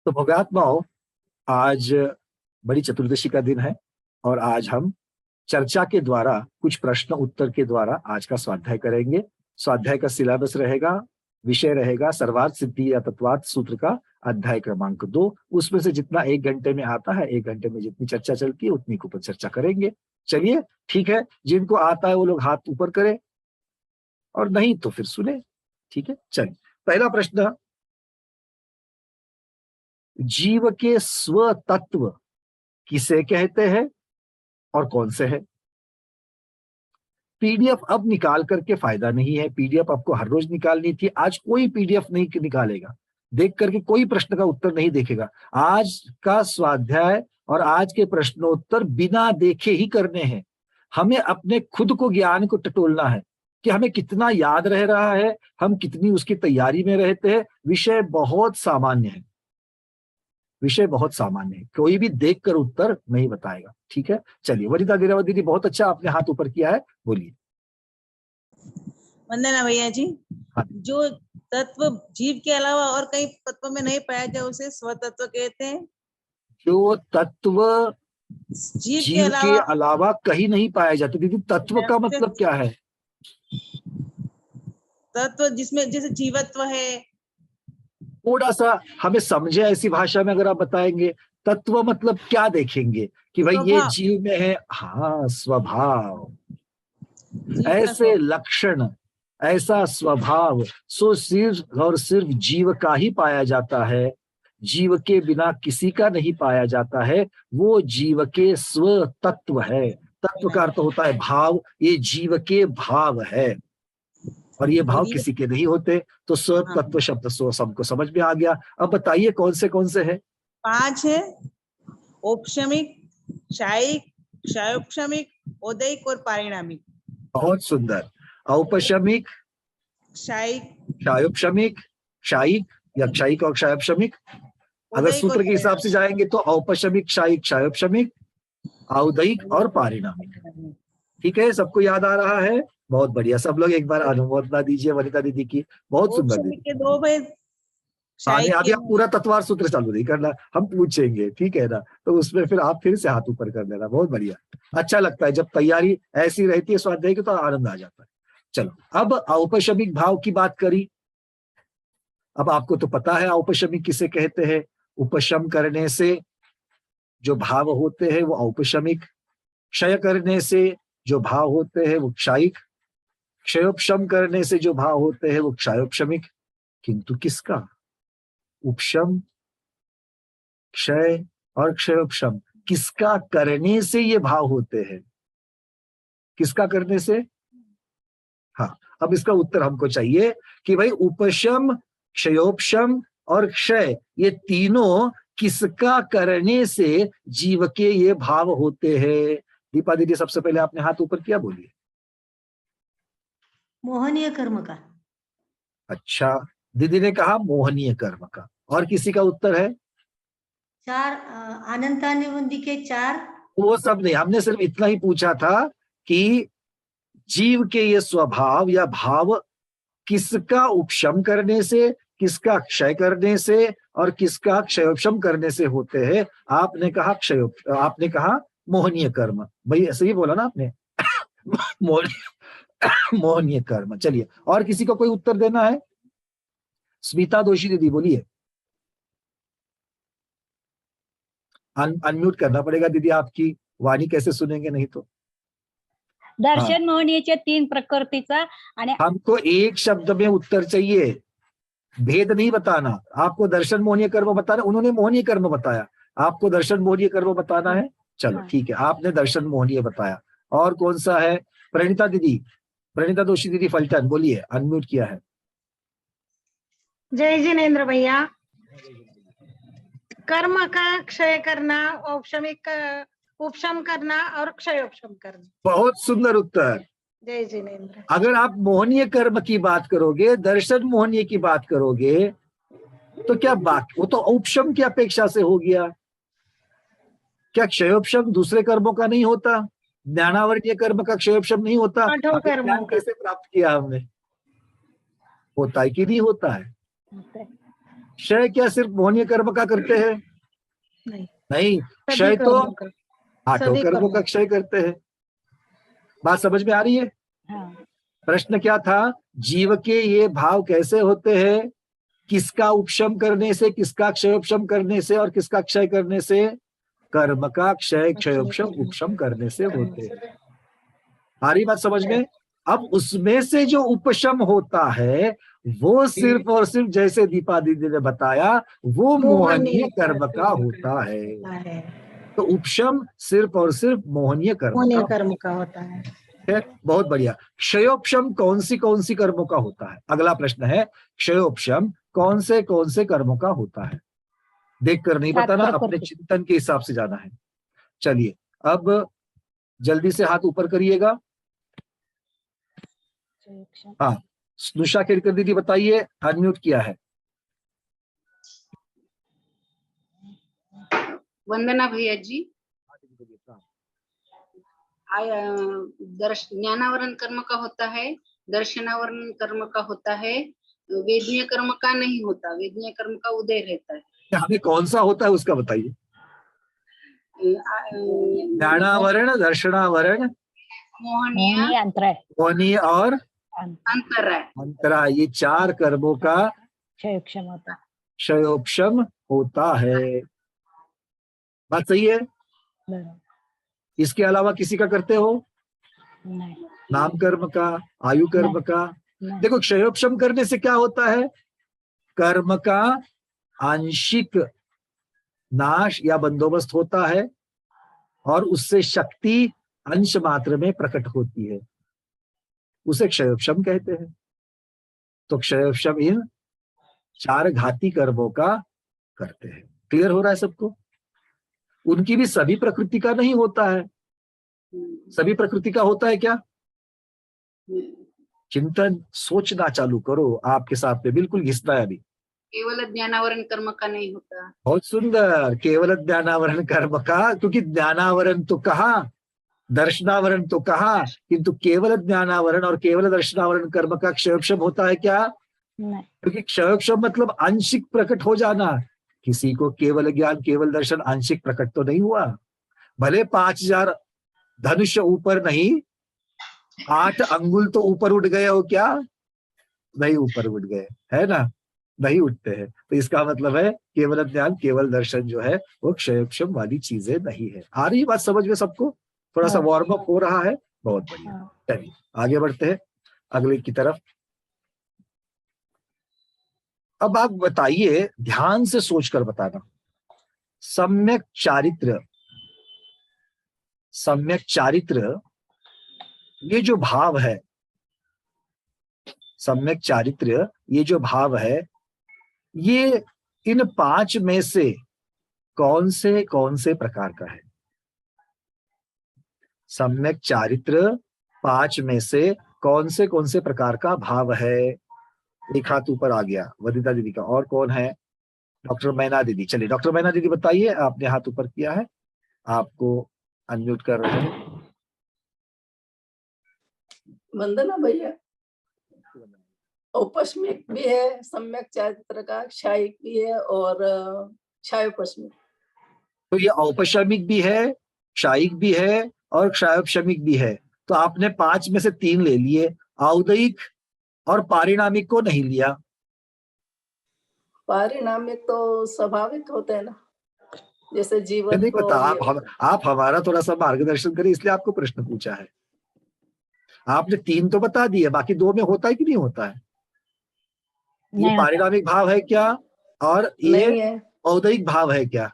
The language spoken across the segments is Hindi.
तो भव्यात्माओं, आज बड़ी चतुर्दशी का दिन है और आज हम चर्चा के द्वारा कुछ प्रश्न उत्तर के द्वारा आज का स्वाध्याय करेंगे। स्वाध्याय का सिलेबस रहेगा, विषय रहेगा सर्वार्थ सिद्धि या तत्वार्थ सूत्र का अध्याय क्रमांक 2। उसमें से जितना 1 घंटे में आता है, 1 घंटे में जितनी चर्चा चलती है उतनी के ऊपर चर्चा करेंगे। चलिए ठीक है, जिनको आता है वो लोग हाथ ऊपर करें और नहीं तो फिर सुने। ठीक है, चलिए पहला प्रश्न, जीव के स्व तत्व किसे कहते हैं और कौन से है? पीडीएफ अब निकाल करके फायदा नहीं है, पीडीएफ आपको हर रोज निकालनी थी। आज कोई पीडीएफ नहीं निकालेगा, देख करके कोई प्रश्न का उत्तर नहीं देखेगा। आज का स्वाध्याय और आज के प्रश्नोत्तर बिना देखे ही करने हैं। हमें अपने खुद को ज्ञान को टटोलना है कि हमें कितना याद रह रहा है, हम कितनी उसकी तैयारी में रहते हैं। विषय बहुत सामान्य है, विषय बहुत सामान्य है, कोई भी देखकर उत्तर नहीं बताएगा। ठीक है, चलिए वनिता गिरावत दीदी, बहुत अच्छा आपने हाथ ऊपर किया है, बोलिए। वंदना भैया जी। हाँ। जो तत्व जीव के अलावा और कई तत्व में नहीं पाया जाए उसे स्वतत्व कहते हैं। जो तत्व जीव जीव के अलावा कहीं नहीं पाए जाते। दीदी तत्व का मतलब क्या है? तत्व जिसमें जैसे जीवत्व है। थोड़ा सा हमें समझे ऐसी भाषा में अगर आप बताएंगे। तत्व मतलब क्या देखेंगे कि भाई ये जीव में है? हाँ, स्वभाव, ऐसे लक्षण, ऐसा स्वभाव सो सिर्फ और सिर्फ जीव का ही पाया जाता है, जीव के बिना किसी का नहीं पाया जाता है। वो जीव के स्व तत्व है। तत्व का अर्थ होता है भाव, ये जीव के भाव है और ये भाव किसी के नहीं होते। तो स्व तत्व शब्द सबको समझ में आ गया। अब बताइए कौन से है? 5 है, औपशमिक, क्षायिक, क्षयोपशमिक, औदैहिक और पारिणामिक। बहुत सुंदर। औपशमिक, क्षायिक, क्षयोपशमिक, क्षायिक या क्षयिक और क्षयोपशमिक। अगर सूत्र के हिसाब से जाएंगे तो औपशमिक, क्षयिक, क्षयोपशमिक, औदैहिक और पारिणामिक। ठीक है, सबको याद आ रहा है? बहुत बढ़िया। सब लोग एक बार अनुमोदना दीजिए वनिता दीदी की, बहुत सुंदर दीदी। के 2 भाई, अभी आप पूरा तत्वार सूत्र चालू नहीं करना, हम पूछेंगे, ठीक है ना? तो उसमें फिर आप फिर से हाथ ऊपर कर देना। बहुत बढ़िया, अच्छा लगता है जब तैयारी ऐसी रहती है स्वाध्याय की, तो आनंद आ जाता है। चलो, अब औपशमिक भाव की बात करी। अब आपको तो पता है औपशमिक किसे कहते हैं। उपशम करने से जो भाव होते हैं वो औपशमिक, क्षय करने से जो भाव होते हैं वो क्षयिक, क्षयोपशम करने से जो भाव होते हैं वो क्षयोपशमिक। किंतु किसका? उपशम, क्षय और क्षयोपशम, किसका करने से ये भाव होते हैं? किसका करने से? हाँ, अब इसका उत्तर हमको चाहिए कि भाई उपशम, क्षयोपशम और क्षय, ये तीनों किसका करने से जीव के ये भाव होते हैं? दीपा दीदी, सबसे पहले आपने हाथ ऊपर किया, बोलिए। मोहनीय कर्म का। अच्छा, दीदी ने कहा मोहनीय कर्म का। और किसी का उत्तर है? 4 अनंतानुबंधी के 4। वो सब नहीं, हमने सिर्फ इतना ही पूछा था कि जीव के ये स्वभाव या भाव किसका उपशम करने से, किसका क्षय करने से और किसका क्षयोपशम करने से होते हैं। आपने कहा आपने कहा मोहनीय कर्म। भाई ऐसे ही बोला ना आपने? मोहनीय कर्म। चलिए, और किसी को कोई उत्तर देना है? स्मिता दोषी दीदी, बोलिए। अनम्यूट करना पड़ेगा दीदी, आपकी वाणी कैसे सुनेंगे नहीं तो। दर्शन मोहनीयच्या 3 प्रकृतीचा आणि हमको एक शब्द में उत्तर चाहिए, भेद नहीं बताना। आपको दर्शन मोहनीय कर्म बताना, उन्होंने मोहनीय कर्म बताया, आपको दर्शन मोहनीय कर्म बताना है। चलो ठीक है, आपने दर्शन मोहनीय बताया। और कौन सा है? प्रणीता दीदी, प्रणीता दोषी दीदी फलटन, बोलिए, अनम्यूट किया है। जय जिनेन्द्र भैया। कर्म का क्षय करना, औपशमिक उपशम करना और क्षयोपशम करना। बहुत सुंदर उत्तर। जय जिनेन्द्र। अगर आप मोहनीय कर्म की बात करोगे, दर्शन मोहनीय की बात करोगे, तो क्या बात, वो तो उपशम की अपेक्षा से हो गया। क्या क्षयोपशम दूसरे कर्मों का नहीं होता? ज्ञानावर्णीय कर्म का क्षयोपशम नहीं होता? ज्ञान कैसे प्राप्त किया हमने? होता है कि नहीं होता है? क्षय क्या सिर्फ मोहनीय कर्म का करते हैं? नहीं, नहीं, सभी क्षय तो कर्मों का। आठों सभी कर्मों कर्मों का क्षय करते हैं। बात समझ में आ रही है? हाँ, प्रश्न क्या था? जीव के ये भाव कैसे होते हैं? किसका उपशम करने से, किसका क्षयोपशम करने से और किसका क्षय करने से? कर्म का क्षय क्षयोपशम उपशम करने से होते हैं। आ रही बात समझ में? अब उसमें से जो उपशम होता है वो सिर्फ और सिर्फ जैसे दीपा दीदी ने बताया वो मोहनीय कर्म का होता है। तो उपशम सिर्फ और सिर्फ मोहनीय कर्म मोहनीय का कर्म का होता है। है। बहुत बढ़िया। क्षयोपशम कौन सी कर्मों का होता है? अगला प्रश्न है, क्षयोपशम कौन से कर्मों का होता है? देख कर नहीं सात बताना, अपने प्रकृति। चिंतन के हिसाब से जाना है। चलिए अब जल्दी से हाथ ऊपर करिएगा। हाँ, स्नुषा केरकर दीदी बताइए, अनम्यूट किया है। वंदना भैया जी, ज्ञानावरण कर्म का होता है, दर्शनावरण कर्म का होता है, वेदनीय कर्म का नहीं होता, वेदनीय कर्म का उदय रहता है। हमें कौन सा होता है उसका बताइए। ज्ञानावरण, दर्शनावरण, मोहनीय, मोहनीय, अंतराय, मोहनीय और अंतराय। अंतरा, ये 4 कर्मों का क्षयोपशम होता है। क्षयोपशम होता है। बात सही है? बराबर। इसके अलावा किसी का करते हो? नहीं, नाम कर्म का, आयु कर्म का? नहीं, देखो, क्षयोपशम करने से क्या होता है? कर्म का आंशिक नाश या बंदोबस्त होता है और उससे शक्ति अंश मात्र में प्रकट होती है, उसे क्षयोपशम कहते हैं। तो क्षयोपशम इन 4 घाती कर्मों का करते हैं। क्लियर हो रहा है सबको? उनकी भी सभी प्रकृति का नहीं होता है। सभी प्रकृति का होता है क्या? चिंतन, सोचना चालू करो, आपके साथ में बिल्कुल घिसना है अभी। केवल ज्ञानावरण कर्म का नहीं होता। बहुत सुंदर, केवल ज्ञानावरण कर्म का, क्योंकि ज्ञानावरण तो कहा, दर्शनावरण तो कहा, किंतु केवल ज्ञानावरण और केवल दर्शनावरण कर्म का क्षयोपशम होता है क्या? नहीं, क्योंकि क्षयोपशम मतलब आंशिक प्रकट हो जाना। किसी को केवल ज्ञान केवल दर्शन आंशिक प्रकट तो नहीं हुआ, भले 5000 धनुष ऊपर नहीं, 8 अंगुल तो ऊपर उठ गए हो क्या? नहीं ऊपर उठ गए, है ना? नहीं उठते हैं। तो इसका मतलब है केवल ज्ञान केवल दर्शन जो है वो क्षयोपशम वाली चीजें नहीं है। आ रही बात समझ में सबको? थोड़ा सा हाँ। वार्म अप हो रहा है, बहुत बढ़िया। हाँ। चलिए आगे बढ़ते हैं अगले की तरफ। अब आप बताइए, ध्यान से सोचकर बताना, सम्यक चारित्र, सम्यक चारित्र ये जो भाव है, सम्यक चारित्र ये जो भाव है, ये इन 5 में से कौन से प्रकार का है? सम्यक चारित्र 5 में से कौन से प्रकार का भाव है? एक हाथ ऊपर आ गया वदिता दीदी का। और कौन है? डॉक्टर मैना दीदी। चलिए डॉक्टर मैना दीदी बताइए, आपने हाथ ऊपर किया है, आपको अनम्यूट कर रहे हैं। वंदना भैया, औपस्मिक भी है सम्यक चारित्र का, क्षायिक भी है और क्षयोपस्मिक। तो ये औपशमिक भी है, क्षायिक भी है और क्षयोपशमिक भी है। तो आपने 5 में से 3 ले लिए, औदयिक और पारिणामिक को नहीं लिया। पारिणामिक तो स्वाभाविक होते हैं ना, जैसे जीवन नहीं को पता, आप हमारा थोड़ा सा मार्गदर्शन करें, इसलिए आपको प्रश्न पूछा है। आपने 3 तो बता दिए, बाकी 2 में होता है कि नहीं होता है? ये नहीं होता। पारिणामिक भाव है क्या और नहीं ये है, औदयिक भाव है क्या?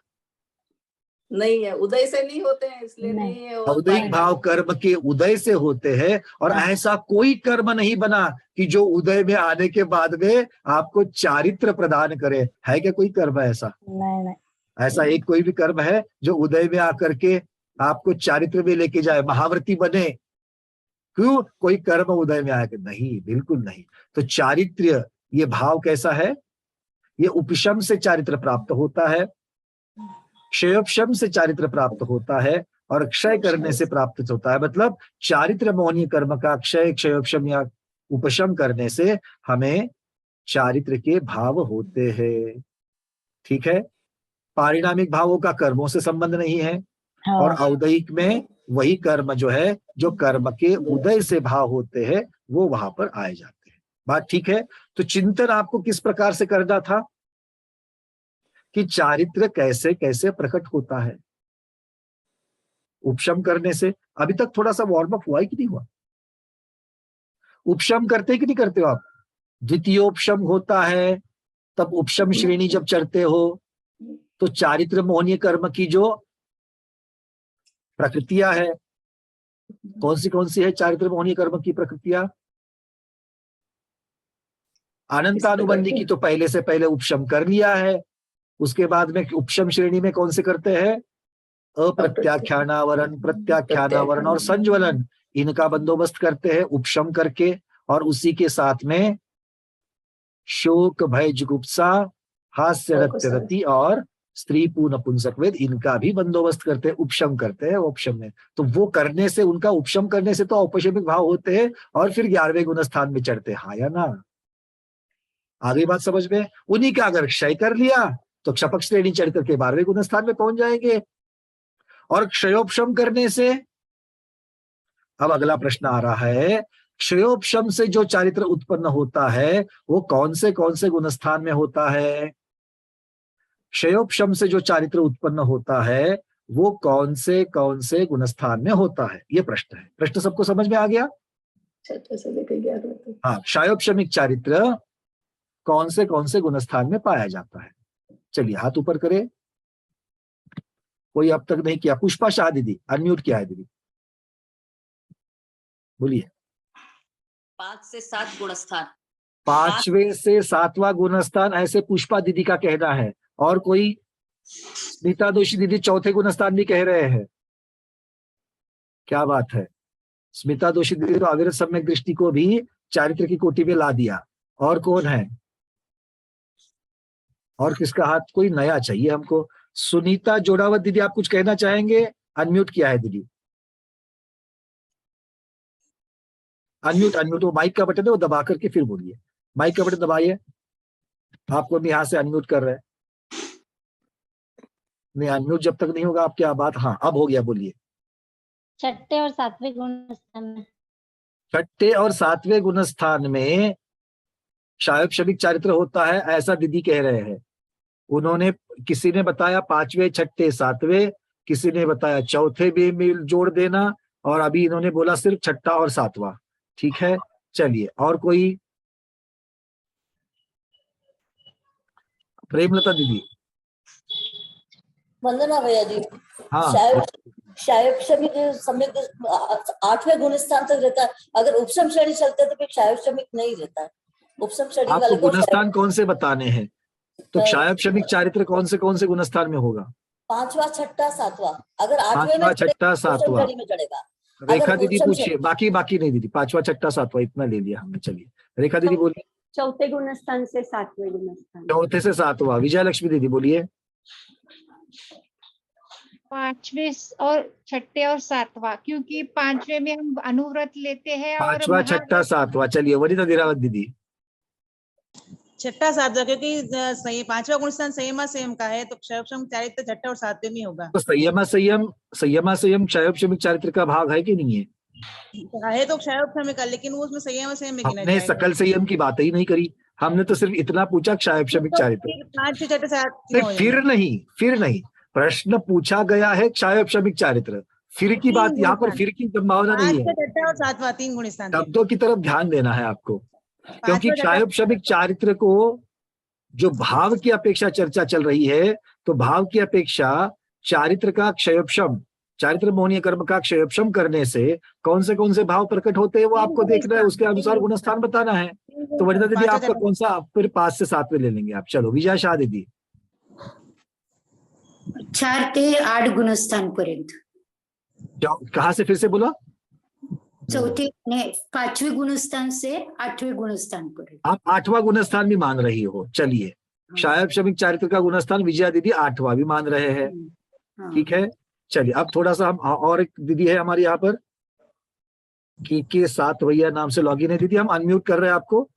नहीं है, उदय से नहीं होते हैं इसलिए नहीं। नहीं है। और औदयिक भाव कर्म के उदय से होते हैं, और हाँ। ऐसा कोई कर्म नहीं बना कि जो उदय में आने के बाद में आपको चारित्र प्रदान करे। है क्या कोई कर्म ऐसा? नहीं, नहीं, ऐसा एक कोई भी कर्म है जो उदय में आकर के आपको चारित्र में लेके जाए, महाव्रती बने? क्यों? कोई कर्म उदय में आएगा? नहीं, बिल्कुल नहीं। तो चारित्र्य ये भाव कैसा है? ये उपशम से चारित्र प्राप्त होता है, क्षयोपशम से चारित्र प्राप्त होता है और क्षय करने से प्राप्त होता है। मतलब चारित्र मोहनीय कर्म का क्षय क्षयोपशम या उपशम करने से हमें चारित्र के भाव होते हैं। ठीक है, पारिणामिक भावों का कर्मों से संबंध नहीं है, और हाँ औदयिक में वही कर्म जो है, जो कर्म के उदय से भाव होते हैं, वो वहां पर आए जाते हैं। बात ठीक है। तो चिंतन आपको किस प्रकार से करना था कि चारित्र कैसे कैसे प्रकट होता है। उपशम करने से, अभी तक थोड़ा सा वार्म अप हुआ है कि नहीं हुआ? उपशम करते कि नहीं करते हो आप? द्वितीयोपशम होता है, तब उपशम श्रेणी जब चढ़ते हो तो चारित्र मोहनीय कर्म की जो प्रकृतियां है, कौन सी है चारित्र मोहनीय कर्म की प्रकृतियां? अनंतानुबंधी की तो पहले से पहले उपशम कर लिया है। उसके बाद में उपशम श्रेणी में कौन से करते हैं? अप्रत्याख्यानावरण, प्रत्याख्यानावरण और संज्वलन, इनका बंदोबस्त करते हैं उपशम करके। और उसी के साथ में शोक भय जुगुप्सा, हास्य रत्य रति और स्त्री पूर्ण पुंसक वेद, इनका भी बंदोबस्त करते हैं, उपशम करते हैं उपशम में। तो वो करने से, उनका उपशम करने से तो औपशमिक भाव होते हैं और फिर 11वें गुण स्थान में चढ़ते हैं। हाँ या ना? आगे बात समझ में? उन्हीं का अगर क्षय कर लिया तो क्षपक श्रेणी चढ़ करके 12वें गुण स्थान में पहुंच जाएंगे। और क्षयोपशम करने से, अब अगला प्रश्न आ रहा है, क्षयोपशम से जो चारित्र उत्पन्न होता है वो कौन से गुणस्थान में होता है? क्षयोपशम से जो चारित्र उत्पन्न होता है वो कौन से गुणस्थान में होता है? ये प्रश्न है। प्रश्न सबको समझ में आ गया? छठे से लेकर 11वें तक। हाँ, क्षयोपशमिक चारित्र कौन से गुणस्थान में पाया जाता है? चलिए हाथ ऊपर करे। कोई अब तक नहीं किया? पुष्पा शाह दीदी अनम्यूट किया है दीदी, बोलिए। 5 से 7 गुणस्थान। 5वें से 7वां गुणस्थान, ऐसे पुष्पा दीदी का कहना है। और कोई? स्मिता दोषी दीदी चौथे गुणस्थान भी कह रहे हैं। क्या बात है, स्मिता दोषी दीदी तो अविरत सम्यक दृष्टि को भी चारित्र की कोटि में ला दिया। और कौन है? और किसका हाथ? कोई नया चाहिए हमको। सुनीता जोड़ावत दीदी, आप कुछ कहना चाहेंगे? अनम्यूट किया है दीदी। अनम्यूट वो माइक का बटन है, वो दबा करके फिर बोलिए। माइक का बटन दबाइए। आपको भी यहाँ से अनम्यूट कर रहे हैं। नहीं, अनम्यूट जब तक नहीं होगा आपकी बात। हाँ, अब हो गया, बोलिए। छठे और सातवें गुणस्थान में। छठे और 7वें गुणस्थान में क्षयोपशमिक चारित्र होता है, ऐसा दीदी कह रहे हैं। उन्होंने, किसी ने बताया 5वें, छठे, 7वें, किसी ने बताया चौथे भी मिल जोड़ देना, और अभी इन्होंने बोला सिर्फ छठा और 7वां। ठीक है, चलिए। और कोई? प्रेमलता दीदी। वंदना भैया जी। हाँ, क्षयोपशमिक सम्यक 8वें गुण स्थान तक रहता है। अगर उपशम श्रेणी चलते तो फिर क्षयोपशमिक नहीं रहता है। उपशम श्रेणी आपको वाले को गुणस्थान कौन से बताने हैं? तो क्षयोपशमिक चारित्र कौन से गुणस्थान में होगा? 5वां, छठा, 7वां। अगर 8वें 5वां, छठा, 7वां में चढ़ेगा। रेखा दीदी पूछिए। बाकी नहीं दीदी, 5वां, छठा, 7वां इतना ले लिया हमने। चलिए रेखा दीदी बोलिए। चौथे गुणस्थान से 7वें गुणस्थान। चौथे से 7वां। विजय लक्ष्मी दीदी बोलिए। 5वें और छठे और 7वां, क्योंकि 5वें में हम अनुव्रत लेते हैं। और 5वां, छठा, 7वां। चलिए वनिता दिरावत दीदी। छठा 7वां, क्योंकि 5वां गुणस्थान संयम का है, तो क्षयोपशम चारित्र छठा और 7वें में होगा। तो संयम क्षयोपशमिक चारित्र का भाग है कि नहीं है? तो क्षयोपशम का, लेकिन वो उसमें संयम में गिना हमने जाएगा। सकल संयम की बात ही नहीं करी, हमने तो सिर्फ इतना पूछा क्षयोपशमिक चारित्र। 5 से छठे 7 फिर नहीं, प्रश्न पूछा गया है क्षयोपशमिक चारित्र, फिर की बात यहाँ पर, फिर की संभावना नहीं है। 5 और 7वां 3 गुण स्थान। शब्दों की तरफ ध्यान देना है आपको, क्योंकि क्षयोपशमिक चारित्र को जो भाव की अपेक्षा चर्चा चल रही है, तो भाव की अपेक्षा चारित्र का क्षयोपशम, चारित्र मोहनीय कर्म का क्षयोपशम करने से कौन से भाव प्रकट होते हैं वो आपको देखना है, उसके अनुसार गुणस्थान बताना है। तो वनिता दीदी आपका कौन सा? फिर 5 से 7 में ले लेंगे आप। चलो विजया शाह दीदी। 4 ते 8 गुणस्थान पर्यंत। कहाँ से? फिर से बोला। चौथे 5वें गुणस्थान से 8वें गुणस्थान पर्यंत। आप 8वां गुणस्थान भी मान रही हो। चलिए, क्षयोपशमिक चारित्र का गुणस्थान विजया दीदी 8वां भी मान रहे हैं। ठीक है, चलिए अब थोड़ा सा हम, और एक दीदी है हमारे यहाँ पर, के साथ भैया नाम से लॉगिन है दीदी, हम अनम्यूट कर रहे हैं आपको।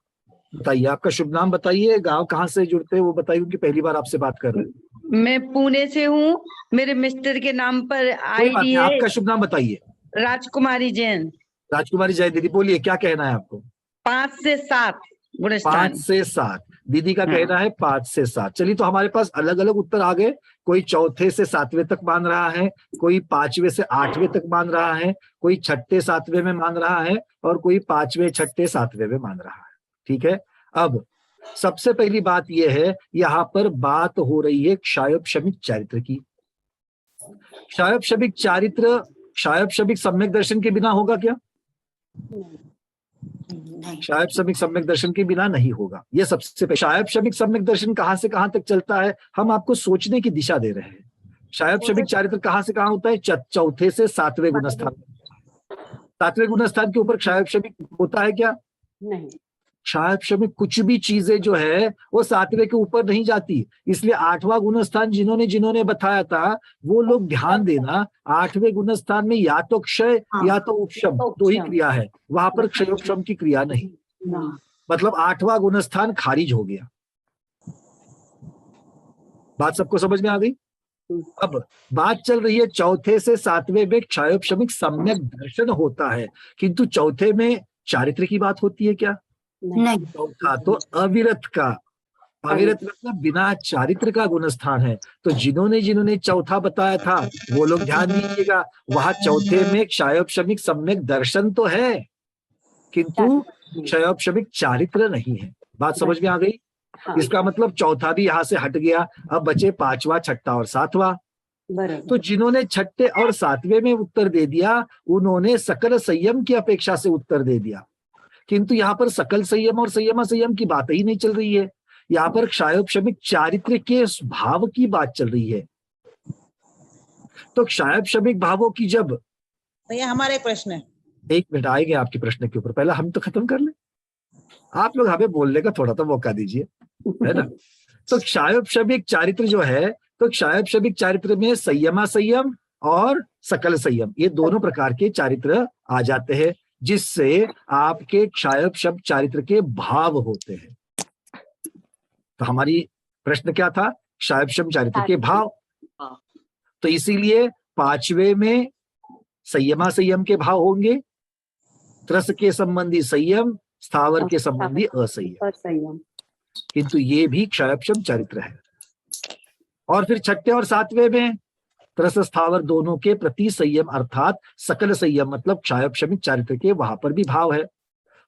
बताइए, आपका शुभ नाम बताइए, गांव कहाँ से जुड़ते हैं वो बताइए, क्योंकि पहली बार आपसे बात कर रहे हैं। मैं पुणे से हूँ, मेरे मिस्टर के नाम पर कोई बात आईडी नहीं, है आपका शुभ नाम बताइए। राजकुमारी जैन। राजकुमारी जय दीदी, बोलिए क्या कहना है आपको। 5 से 7 गुणस्थान। 5 से 7 दीदी का हाँ। कहना है 5 से 7। चलिए, तो हमारे पास अलग अलग उत्तर आ गए। कोई चौथे से 7वें तक मान रहा है, कोई 5वें से 8वें तक मान रहा है, कोई 6ठे 7वें में मान रहा है, और कोई 5वें 6ठे 7वें में मान रहा है। ठीक है, अब सबसे पहली बात यह है, यहाँ पर बात हो रही है क्षायोपशमिक चारित्र की। क्षायोपशमिक चारित्र क्षायोपशमिक सम्यक दर्शन के बिना होगा क्या? क्षायोपशमिक सम्यक दर्शन के बिना नहीं होगा। यह सबसे पहले। क्षायोपशमिक सम्यक दर्शन कहां से कहां तक चलता है, हम आपको सोचने की दिशा दे रहे हैं। क्षायोपशमिक चारित्र कहां से कहां होता है? चौथे से 7वें गुणस्थान। 7वें गुणस्थान के ऊपर क्षायोपशमिक होता है क्या? नहीं। क्षायोपशमिक कुछ भी चीजें जो है वो 7वें के ऊपर नहीं जाती, इसलिए 8वां गुणस्थान जिन्होंने बताया था वो लोग ध्यान देना। 8वें गुणस्थान में या तो क्षय या तो उपशम, दो ही क्रिया है, वहां पर क्षयोपशम की क्रिया नहीं। मतलब 8वां गुणस्थान खारिज हो गया। बात सबको समझ में आ गई? अब बात चल रही है चौथे से 7वें में क्षयोपशमिक सम्यक दर्शन होता है, किंतु चौथे में चारित्र की बात होती है क्या? नहीं। चौथा तो अविरत का, अविरत मतलब बिना चारित्र का गुणस्थान है। तो जिन्होंने चौथा बताया था वो लोग ध्यान दीजिएगा, वहां चौथे में क्षयोपशमिक सम्यक दर्शन तो है, किंतु क्षयोपशमिक चारित्र नहीं है। बात समझ में आ गई? इसका मतलब चौथा भी यहां से हट गया, अब बचे 5वां 6ठा और 7वां। तो जिन्होंने 6ठे और 7वें में उत्तर दे दिया उन्होंने सकल संयम की अपेक्षा से उत्तर दे दिया, किंतु यहाँ पर सकल संयम और संयम की बात ही नहीं चल रही है। यहाँ पर क्षयोपशमिक चारित्र के भाव की बात चल रही है। तो क्षयोपशमिक भावों की जब, भैया हमारा एक प्रश्न है। 1 मिनट आएंगे आपके प्रश्न के ऊपर, पहले हम तो खत्म कर ले, आप लोग हमें बोलने का थोड़ा तो मौका दीजिए, है ना। तो क्षयोपशमिक चारित्र जो है, तो क्षयोपशमिक चारित्र में संयम और सकल संयम ये दोनों प्रकार के चारित्र आ जाते हैं, जिससे आपके क्षयोपशम चारित्र के भाव होते हैं। तो हमारी प्रश्न क्या था? क्षयोपशम चारित्र के भाव। तो इसीलिए 5वें में संयम के भाव होंगे, त्रस के संबंधी संयम, स्थावर के संबंधी असंयम, किंतु ये भी क्षयोपशम चारित्र है। और फिर 6ठे और 7वें में त्रस स्थावर दोनों के प्रति संयम अर्थात सकल संयम, मतलब क्षयोपशमिक चारित्र के वहां पर भी भाव है।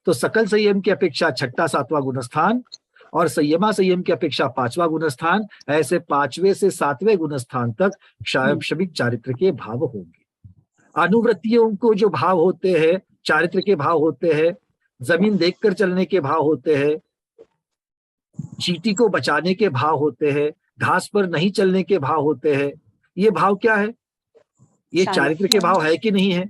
तो सकल संयम की अपेक्षा 6ठा 7वां गुणस्थान और संयम की अपेक्षा 5वां गुणस्थान, ऐसे 5वें से 7वें गुणस्थान तक क्षयोपशमिक चारित्र के भाव होंगे। अनुवृत्तियों को जो भाव होते हैं, चारित्र के भाव होते हैं, जमीन देखकर चलने के भाव होते हैं, चींटी को बचाने के भाव होते हैं, घास पर नहीं चलने के भाव होते हैं। ये भाव क्या है? ये चारित्र के भाव है कि नहीं है?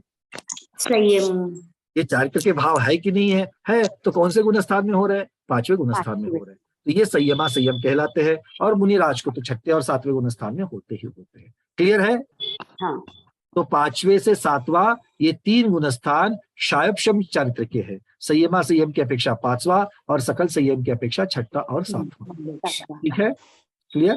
संयम। ये चारित्र के भाव है कि नहीं है? है। तो कौन से गुणस्थान में हो रहे हैं? 5वें गुणस्थान में हो रहे हैं। तो ये संयम कहलाते हैं, और मुनिराज को तो 6ठे और 7वें गुणस्थान में होते ही होते हैं। क्लियर है? हाँ। तो 5वें से 7वां ये 3 गुणस्थान क्षयोपशम चारित्र के हैं। संयम की अपेक्षा 5वां और सकल संयम की अपेक्षा 6ठा और 7वां। ठीक है, क्लियर?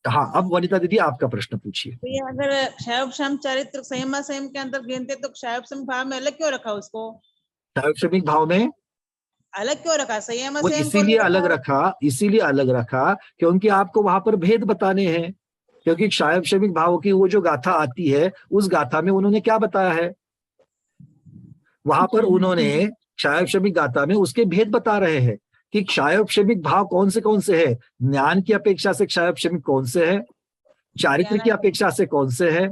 हाँ, अब वनिता दीदी आपका प्रश्न पूछिए। तो ये अगर क्षयोपशम चारित्र संयम के अंदर गिनते तो क्षयोपशम भाव में अलग क्यों रखा उसको? क्षयोपशमिक भाव में अलग क्यों रखा? संयम वो इसीलिए अलग रखा क्योंकि आपको वहां पर भेद बताने हैं। क्योंकि क्षयोपशमिक भाव की वो जो गाथा आती है, उस गाथा में उन्होंने क्या बताया है, वहां पर उन्होंने क्षयोपशमिक गाथा में उसके भेद बता रहे हैं कि क्षयोपशमिक भाव कौन से है, ज्ञान की अपेक्षा से क्षयोपशमिक कौन से है, चारित्र की अपेक्षा से कौन से है,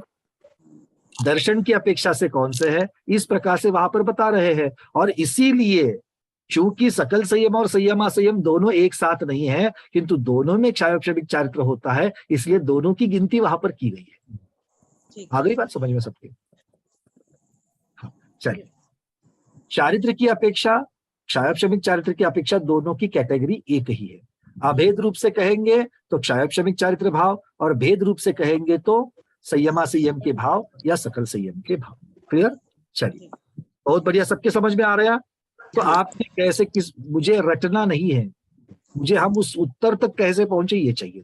दर्शन की अपेक्षा से कौन से है, इस प्रकार से वहां पर बता रहे हैं। और इसीलिए चूंकि सकल संयम और संयम दोनों एक साथ नहीं है, किंतु दोनों में क्षयोपशमिक चारित्र होता है, इसलिए दोनों की गिनती वहां पर की गई है। आ गई बात समझ में सबके? हाँ, चलिए। चारित्र की अपेक्षा, क्षयोपशमिक चारित्र की अपेक्षा दोनों की कैटेगरी एक ही है। अभेद रूप से कहेंगे तो क्षयोपशमिक चारित्र भाव, और भेद रूप से कहेंगे तो संयम के भाव या सकल संयम के भाव। क्लियर? चलिए, बहुत बढ़िया, सबके समझ में आ रहा है? तो आपने कैसे मुझे रटना नहीं है, मुझे हम उस उत्तर तक कैसे पहुंचे ये चाहिए।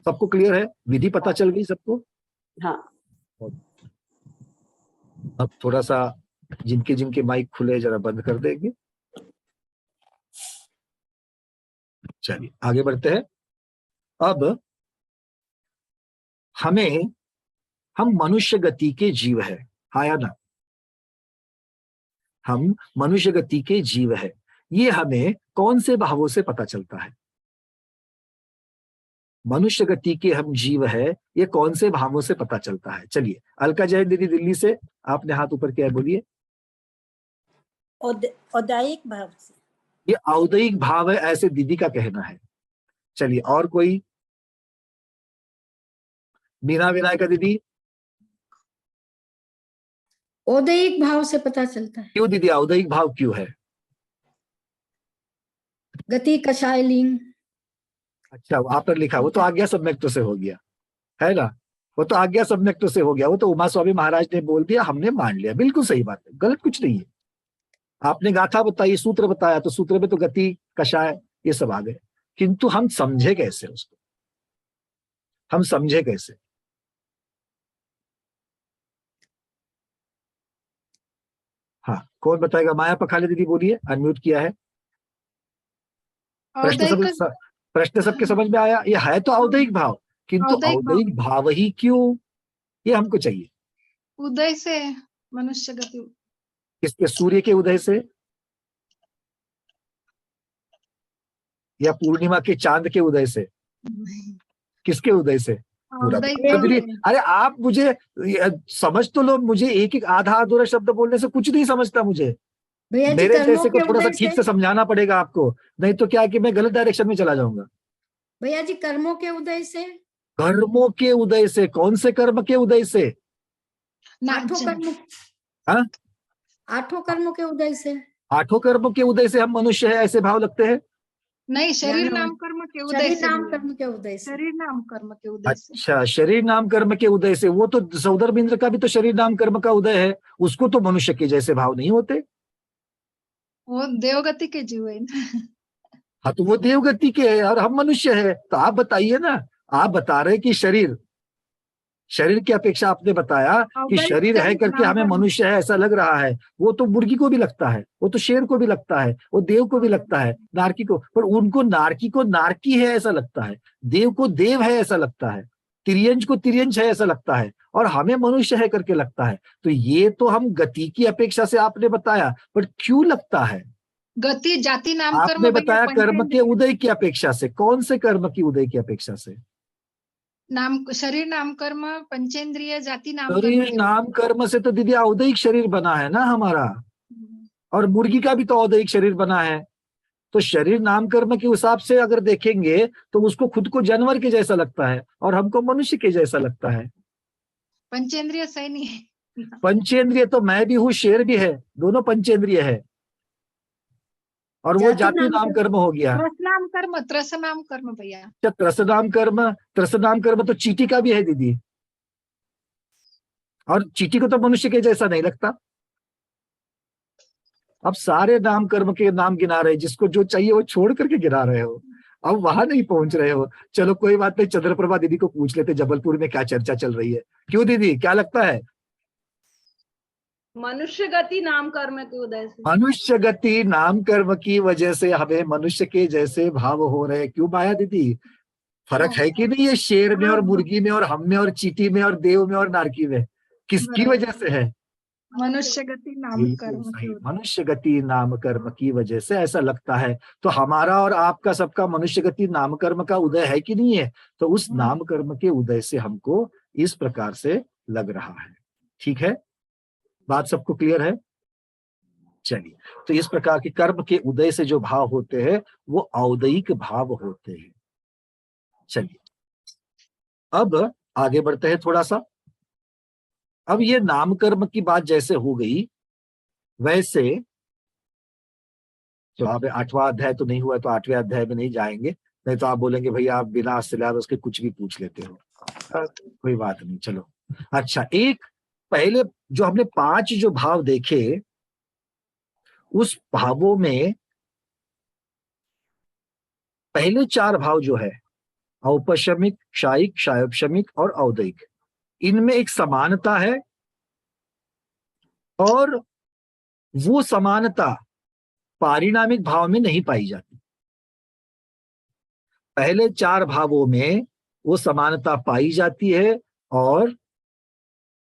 सबको क्लियर है? विधि पता चल गई सबको? हाँ। अब थोड़ा सा जिनके जिनके माइक खुले जरा बंद कर देंगे। चलिए आगे बढ़ते हैं। अब हम मनुष्य गति के जीव है, हाँ या ना? हम मनुष्य गति के जीव है, ये हमें कौन से भावों से पता चलता है? मनुष्य गति के हम जीव है, ये कौन से भावों से पता चलता है? चलिए अलका जैन दीदी दिल्ली से, आपने हाथ ऊपर किया है, बोलिए। औदायिक भाव से। ये औदयिक भाव है, ऐसे दीदी का कहना है। चलिए और कोई? मीना विनायका दीदी। औदयिक भाव से पता चलता है। क्यों दीदी, औदयिक भाव क्यों है? गति कषाय लिंग। अच्छा, आपने लिखा, वो तो आज्ञा सम्यक्तों से हो गया है ना, वो तो आज्ञा सम्यक्तों से हो गया, वो तो उमा स्वामी महाराज ने बोल दिया, हमने मान लिया। बिल्कुल सही बात है, गलत कुछ नहीं है। आपने गाथा बताई, सूत्र बताया, तो सूत्र में तो गति कषाय ये सब आ गए, किंतु हम समझे कैसे उसको? हम समझे कैसे? हाँ, कौन बताएगा? माया पखाले दीदी बोलिए, अनम्यूट किया है। प्रश्न सबके समझ में आया? ये है तो औदयिक भाव, किंतु औदयिक भाव ही क्यों, ये हमको चाहिए। उदय से मनुष्य गति। किसके? सूर्य के उदय से या पूर्णिमा के चांद के उदय से? किसके उदय से? पूरा। अरे आप मुझे समझ तो लो, मुझे एक एक आधा अधूरा शब्द बोलने से कुछ नहीं समझता मुझे। मेरे जैसे को थोड़ा सा ठीक से समझाना पड़ेगा आपको, नहीं तो क्या है कि मैं गलत डायरेक्शन में चला जाऊंगा। भैया जी कर्मों के उदय से। कर्मों के उदय से? कौन से कर्म के उदय से? आठों कर्म। हाँ, आठों कर्मों के उदय से। आठों कर्मों के उदय से हम मनुष्य है, ऐसे भाव लगते हैं? नहीं, शरीर नाम कर्म के उदय से। शरीर नाम कर्म के उदय से। शरीर नाम कर्म के उदय से। अच्छा, शरीर नाम कर्म के उदय से। वो तो सौदर बिंद्र का भी तो शरीर नाम कर्म का उदय है, उसको तो मनुष्य के जैसे भाव नहीं होते। वो देवगति के जीव है। हाँ, तो वो देवगति के है और हम मनुष्य है। तो आप बताइए ना, आप बता रहे कि शरीर की अपेक्षा आपने बताया कि शरीर है करके हमें मनुष्य है ऐसा लग रहा है। वो तो मुर्गी को भी लगता है, वो तो शेर को भी लगता है, वो देव को भी लगता है, नारकी को, पर उनको नारकी को नारकी है ऐसा लगता है, देव को देव है ऐसा लगता है, तिर्यंज को तिर्यंज है ऐसा लगता है, और हमें मनुष्य है करके लगता है। तो ये तो हम गति की अपेक्षा से आपने बताया, पर क्यों लगता है? गति जाति नाम कर्म आपने बताया कर्म के उदय की अपेक्षा से। कौन से कर्म की उदय की अपेक्षा से? नाम शरीर नाम कर्म, पंचेंद्रिय, जाति नाम कर्म। शरीर नाम कर्म से तो दीदी औदयिक शरीर बना है ना हमारा, और मुर्गी का भी तो औदयिक शरीर बना है। तो शरीर नाम कर्म के हिसाब से अगर देखेंगे तो उसको खुद को जानवर के जैसा लगता है और हमको मनुष्य के जैसा लगता है। पंचेंद्रिय सही नहीं है। पंचेंद्रिय तो मैं भी हूँ, शेर भी है, दोनों पंचेंद्रिय है, और वो जाति नाम कर्म हो गया। त्रस नाम कर्म भैया। अच्छा, त्रस नाम कर्म तो चींटी का भी है दीदी, और चींटी को तो मनुष्य के जैसा नहीं लगता। अब सारे नाम कर्म के नाम गिना रहे, जिसको जो चाहिए वो छोड़ करके गिना रहे हो, अब वहां नहीं पहुंच रहे हो। चलो कोई बात नहीं, चंद्रप्रभा दीदी को पूछ लेते जबलपुर में क्या चर्चा चल रही है। क्यों दीदी, क्या लगता है? मनुष्य गति नाम कर्म के उदय से। मनुष्य गति नाम कर्म की वजह से हमें मनुष्य के जैसे भाव हो रहे हैं। क्यों माया दीदी, फर्क है कि नहीं है शेर में और मुर्गी में और हम में और चींटी में और देव में और नारकी में? किसकी वजह से है? मनुष्य गति नाम कर्म। मनुष्य गति नाम कर्म की वजह से ऐसा लगता है। तो हमारा और आपका सबका मनुष्य गति नाम कर्म का उदय है कि नहीं है? तो उस नाम कर्म के उदय से हमको इस प्रकार से लग रहा है। ठीक है, बात सबको क्लियर है? चलिए, तो इस प्रकार के कर्म के उदय से जो भाव होते हैं वो औदयिक भाव होते हैं। चलिए अब आगे बढ़ते हैं थोड़ा सा। अब ये नाम कर्म की बात जैसे हो गई, वैसे तो आप 8वां अध्याय तो नहीं हुआ, तो 8वें अध्याय में नहीं जाएंगे, नहीं तो आप बोलेंगे भैया आप बिना सिलेबस के कुछ भी पूछ लेते हो। कोई बात नहीं, चलो। अच्छा, एक पहले जो हमने 5 जो भाव देखे उस भावों में पहले 4 भाव जो है, औपशमिक, क्षायिक, क्षायोपशमिक और औदयिक, इनमें एक समानता है और वो समानता पारिणामिक भाव में नहीं पाई जाती। पहले 4 भावों में वो समानता पाई जाती है और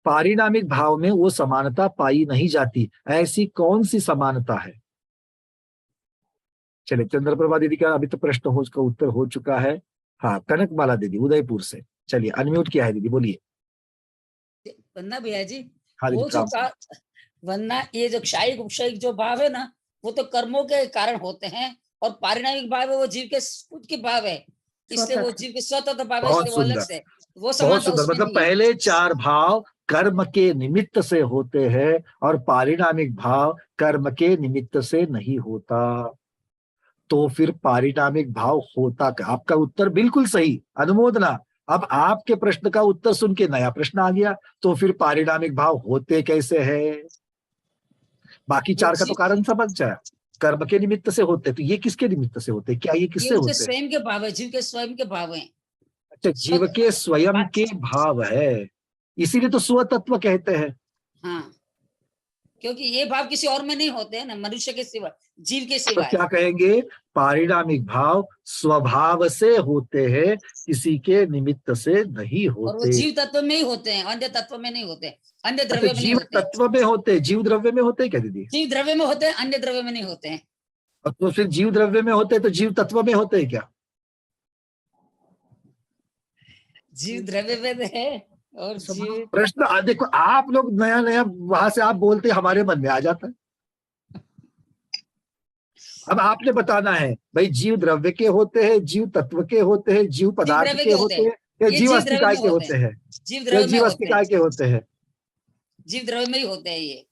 पारिणामिक भाव में वो समानता पाई नहीं जाती। ऐसी कौन सी समानता है? चलिए, चंद्रप्रभा दीदी का अभी तो प्रश्न हो, उसका उत्तर हो चुका है। हाँ, कनकमाला दीदी उदयपुर से, चलिए अनम्यूट किया है दीदी, बोलिए। वरना भैया जी, हाँ वो दीदी, जो वरना ये जो क्षायिक उपक्षयिक जो भाव है ना, वो तो कर्मों के कारण होते हैं, और पारिणामिक भाव है वो जीव के खुद के भाव है, इसलिए वो जीव के स्वतंत्र भाव है, बहुत इसलिए वो अलग सुंदर, से वो बहुत समानता सुंदर। उसमें मतलब नहीं है। पहले 4 भाव कर्म के निमित्त से होते हैं और पारिणामिक भाव कर्म के निमित्त से नहीं होता। तो फिर पारिणामिक भाव होता क्या? आपका उत्तर बिल्कुल सही, अनुमोदना। अब आपके प्रश्न का उत्तर सुन के नया प्रश्न आ गया, तो फिर पारिणामिक भाव होते कैसे हैं? बाकी 4 का तो कारण समझ जाए, कर्म के निमित्त से होते, तो ये किसके निमित्त से होते? क्या ये किससे होते? स्वयं के भाव है, जीव के स्वयं के भाव है। अच्छा, जीव के स्वयं के भाव है, इसीलिए तो स्वतत्व कहते हैं। हाँ, क्योंकि ये भाव किसी और में नहीं होते हैं ना, मनुष्य के सिवा, जीव के तो सिवा। क्या कहेंगे? पारिणामिक भाव स्वभाव से होते हैं, किसी के निमित्त से नहीं और वो होते। जीव तत्व में ही होते हैं, अन्य तत्व में नहीं होते, अन्य अच्छा, द्रव्य में नहीं जीव होते। तत्व में होते, जीव द्रव्य में होते क्या दीदी? जीव द्रव्य में होते हैं, अन्य द्रव्य में नहीं होते हैं। तो फिर जीव द्रव्य में होते तो जीव तत्व में होते क्या? जीव द्रव्य में है और जीव प्रश्न देखो, आप लोग नया नया वहां से आप बोलते, हमारे मन में आ जाता है। अब आपने बताना है भाई, जीव द्रव्य के होते हैं, जीव तत्व के होते हैं, जीव पदार्थ के होते हैं, या जीव अस्तिकाय के होते हैं? जीव या द्रव्य जीव में अस्तिकाय के होते हैं? जीव द्रव्य में ही होते हैं, ये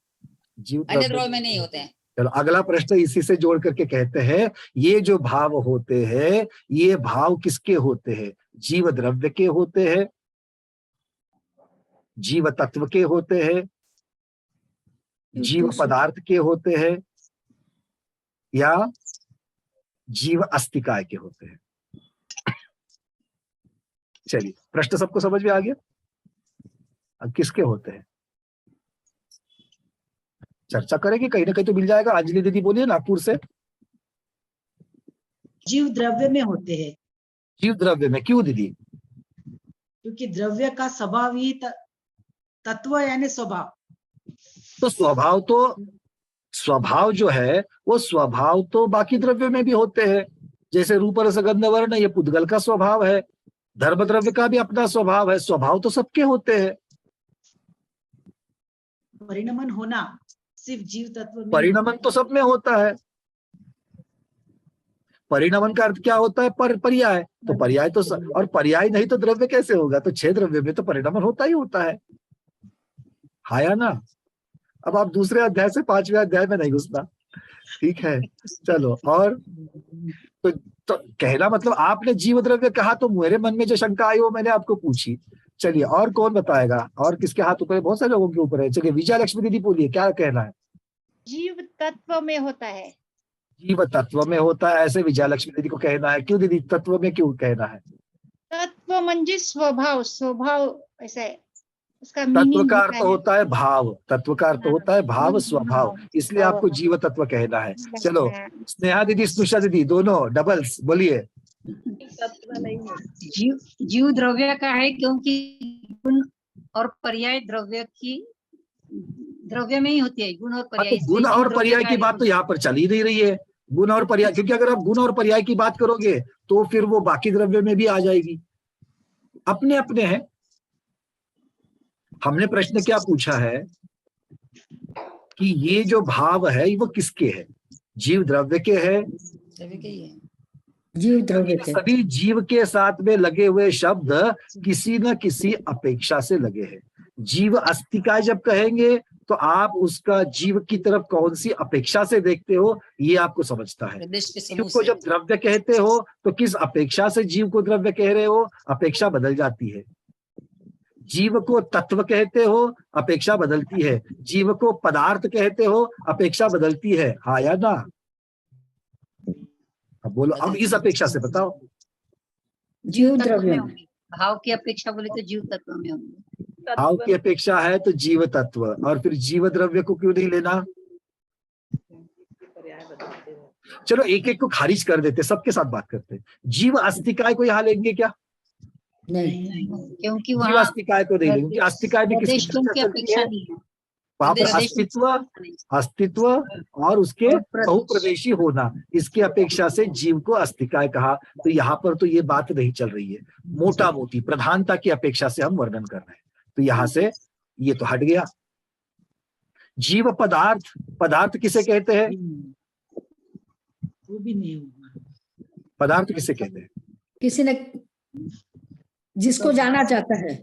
जीव अन्य द्रव्य में नहीं होते हैं। चलो, अगला प्रश्न इसी से जोड़ करके कहते हैं, ये जो भाव होते हैं, ये भाव किसके होते हैं? जीव द्रव्य के होते हैं, जीव तत्व के होते हैं, जीव पदार्थ के होते हैं, या जीव अस्तिकाय के होते हैं? चलिए, प्रश्न सबको समझ में आ गया? अब किसके होते हैं चर्चा करेंगे, कहीं ना कहीं तो मिल जाएगा। अंजलि दीदी बोलिए, नागपुर से। जीव द्रव्य में होते हैं। जीव द्रव्य में क्यों दीदी? क्योंकि द्रव्य का स्वभाव ही तत्व यानी स्वभाव। तो स्वभाव जो है, वो स्वभाव तो बाकी द्रव्य में भी होते हैं, जैसे रूप रस गंध वर्ण, ये पुद्गल का स्वभाव है, धर्म द्रव्य का भी अपना स्वभाव है, स्वभाव तो सबके होते हैं। परिणमन होना सिर्फ जीव तत्व में, परिणमन तो सब में होता है। परिणमन का अर्थ क्या होता है? पर्याय। तो पर्याय तो और पर्याय नहीं तो द्रव्य कैसे होगा? तो 6 द्रव्य में तो परिणमन होता ही होता है, हाया ना। अब आप दूसरे अध्याय से 5वें अध्याय में नहीं घुसना, ठीक है? चलो, और तो कहना मतलब आपने जीव द्रव्य कहा तो मेरे मन में जो शंका आई वो मैंने आपको पूछी। चलिए, और कौन बताएगा? और किसके हाथ ऊपर है? बहुत सारे लोगों के ऊपर है। चलिए, विजय लक्ष्मी दीदी बोलिए, क्या कहना है? जीव तत्व में होता है। जीव तत्व में होता है, ऐसे विजय लक्ष्मी दीदी को कहना है। क्यों दीदी तत्व में क्यों कहना है? तत्व म्हणजे स्वभाव, स्वभाव ऐसा है उसका तत्व मीनिंग का अर्थ होता है भाव, तत्व का अर्थ होता है भाव, स्वभाव, इसलिए आपको जीव तत्व कहना है। चलो, स्नेहा दीदी, स्नुषा दीदी, दोनों डबल्स बोलिए। जीव द्रव्य का है, क्योंकि गुण और पर्याय द्रव्य में ही होती है। गुण और पर्याय, गुण और पर्याय की बात तो यहाँ पर चल ही नहीं रही है। गुण और पर्याय, क्योंकि अगर आप गुण और पर्याय की बात करोगे तो फिर वो बाकी द्रव्य में भी आ जाएगी। अपने अपने हैं। हमने प्रश्न क्या पूछा है कि ये जो भाव है वो किसके है? जीव द्रव्य के है, जीव द्रव्य के। सभी जीव के साथ में लगे हुए शब्द किसी न किसी अपेक्षा से लगे हैं। जीव अस्तिकाय जब कहेंगे तो आप उसका जीव की तरफ कौन सी अपेक्षा से देखते हो, ये आपको समझता है। जीव को जब द्रव्य कहते हो तो किस अपेक्षा से जीव को द्रव्य कह रहे हो, अपेक्षा बदल जाती है। जीव को तत्व कहते हो, अपेक्षा बदलती है। जीव को पदार्थ कहते हो, अपेक्षा बदलती है। हाँ या ना? अब बोलो, अब इस अपेक्षा से बताओ। जीव तत्व द्रव्य में होंगे। भाव की अपेक्षा बोले तो जीव तत्व में होंगे। भाव की अपेक्षा है तो जीव तत्व, और फिर जीव द्रव्य को क्यों नहीं लेना? चलो एक एक को खारिज कर देते, सबके साथ बात करते। जीव अस्तिकाय को यहाँ लेंगे क्या? नहीं, क्योंकि जीव वहाँ अस्तिकाय को नहीं लेंगे, क्योंकि अस्तिकाय में किसकी प्रदेश की चर्चा चलती अपेक्षा है? नहीं है। वहां पर प्रदेश की अस्तित्व, अस्तित्व और उसके और प्रदेश। बहुप्रदेशी होना, इसकी अपेक्षा से जीव को अस्तिकाय कहा। तो यहाँ पर तो ये बात नहीं चल रही है, मोटा मोटी प्रधानता की अपेक्षा से हम वर्णन कर रहे हैं। तो यहाँ से ये तो हट गया। जीव पदार्थ, पदार्थ किसे कहते हैं? वो भी नहीं होगा। पदार्थ किसे कहते हैं? किसी ने जिसको जाना चाहता है,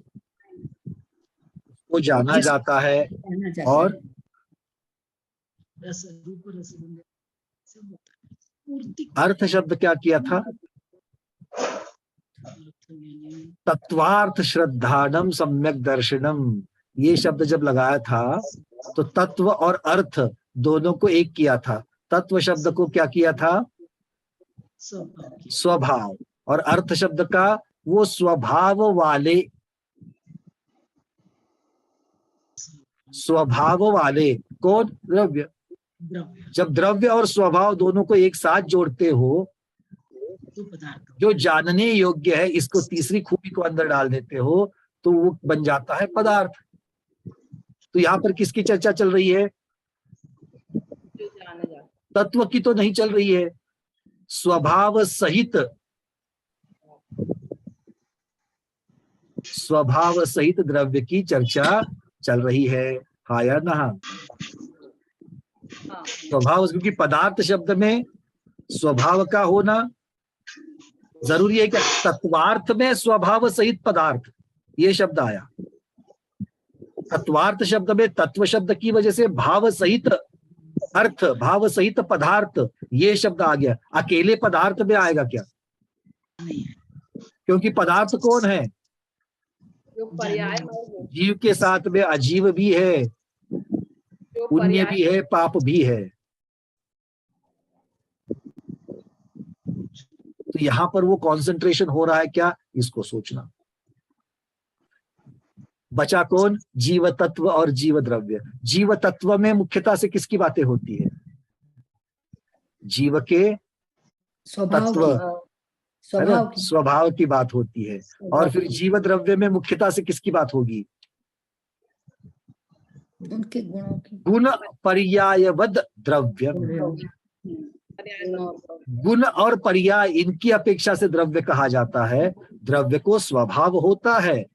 वो जाना जाता है। जाना चाहता और है। रस रूप रस गंध सब होता है। मूर्ति अर्थ शब्द क्या किया था? तत्वार्थ श्रद्धानम सम्यक दर्शनम, ये शब्द जब लगाया था तो तत्व और अर्थ दोनों को एक किया था। तत्व शब्द को क्या किया था? स्वभाव, और अर्थ शब्द का वो स्वभाव वाले, स्वभाव वाले कौन? द्रव्य। जब द्रव्य और स्वभाव दोनों को एक साथ जोड़ते हो, जो जानने योग्य है, इसको तीसरी खूबी को अंदर डाल देते हो, तो वो बन जाता है पदार्थ। तो यहाँ पर किसकी चर्चा चल रही है? तत्व की तो नहीं चल रही है, स्वभाव सहित, स्वभाव सहित द्रव्य की चर्चा चल रही है। हाँ या ना? स्वभाव, क्योंकि पदार्थ शब्द में स्वभाव का होना जरूरी है। क्या तत्वार्थ में स्वभाव सहित पदार्थ ये शब्द आया? तत्वार्थ शब्द में तत्व शब्द की वजह से भाव सहित अर्थ, भाव सहित पदार्थ ये शब्द आ गया। अकेले पदार्थ में आएगा क्या? क्योंकि पदार्थ कौन है? जीव के साथ में अजीव भी है, पुण्य भी है, पाप भी है। तो यहां पर वो कंसंट्रेशन हो रहा है क्या, इसको सोचना। बचा कौन? जीव तत्व और जीव द्रव्य। जीव तत्व में मुख्यतः से किसकी बातें होती है? जीव के तत्व, है ना, स्वभाव की बात होती है। और फिर जीव द्रव्य में मुख्यतः से किसकी बात होगी? उनके गुणों की। गुण पर्यायवद द्रव्य, गुण और पर्याय इनकी अपेक्षा से द्रव्य कहा जाता है। द्रव्य को स्वभाव होता है,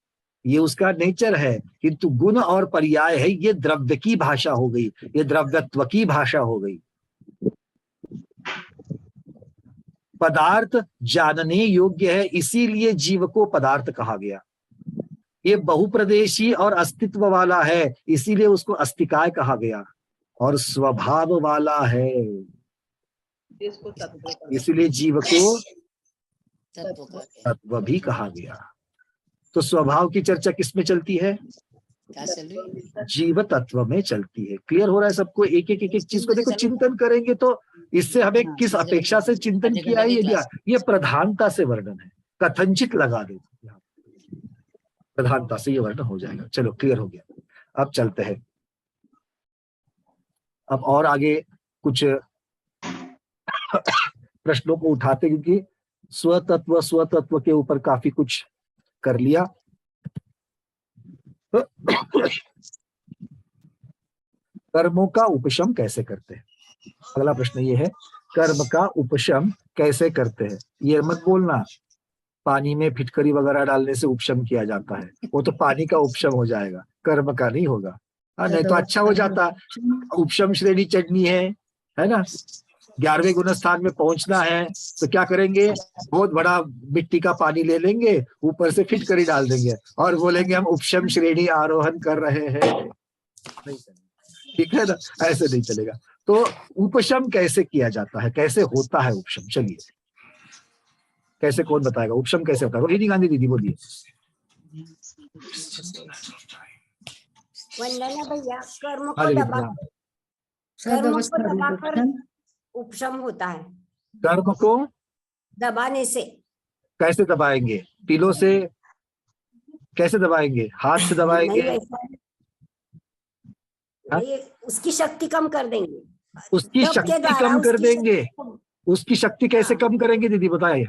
ये उसका नेचर है, किंतु गुण और पर्याय है, ये द्रव्य की भाषा हो गई, ये द्रव्यत्व की भाषा हो गई। पदार्थ जानने योग्य है, इसीलिए जीव को पदार्थ कहा गया। ये बहुप्रदेशी और अस्तित्व वाला है, इसीलिए उसको अस्तिकाय कहा गया। और स्वभाव वाला है, इसलिए जीव को तत्व भी कहा गया। तो स्वभाव की चर्चा किस में चलती है? जीव तत्व में चलती है। क्लियर हो रहा है सबको? एक एक चीज को देखो, चिंतन करेंगे तो इससे हमें किस अपेक्षा से चिंतन किया है ये प्रधानता से वर्णन है। कथनचित लगा दे, प्रधानता से ये वर्णन हो जाएगा। चलो क्लियर हो गया। अब चलते हैं, अब और आगे कुछ प्रश्नों को उठाते, क्योंकि स्वतत्व के ऊपर काफी कुछ कर लिया। कर्मों का उपशम कैसे करते हैं? अगला प्रश्न ये है, कर्म का उपशम कैसे करते हैं? ये मत बोलना पानी में फिटकरी वगैरह डालने से उपशम किया जाता है, वो तो पानी का उपशम हो जाएगा, कर्म का नहीं होगा। नहीं तो अच्छा हो जाता। उपशम श्रेणी चढ़नी है ना, 11वें गुणस्थान में पहुंचना है, तो क्या करेंगे? बहुत बड़ा मिट्टी का पानी ले लेंगे, ऊपर से फिटकरी डाल देंगे और बोलेंगे हम उपशम श्रेणी आरोहण कर रहे हैं। नहीं, ठीक है ना, ऐसे नहीं चलेगा। तो उपशम कैसे किया जाता है, कैसे होता है उपशम? चलिए, कैसे, कौन बताएगा उपशम कैसे होता है? रोहिणी गांधी दीदी बोलिए। वंदना भैया, कर्म हाँ को दीदी दबा प्रणाम। कर्म को दबाकर उपशम होता है, कर्म को दबाने से। कैसे दबाएंगे? पीलो से कैसे दबाएंगे? हाथ से नहीं दबाएंगे? वैसा है। हाँ? ये उसकी शक्ति कम कर देंगे, उसकी दब के शक्ति द्वारा कम कर उसकी देंगे। शक्ति कम- उसकी शक्ति कैसे हाँ। कम करेंगे दीदी बताइए?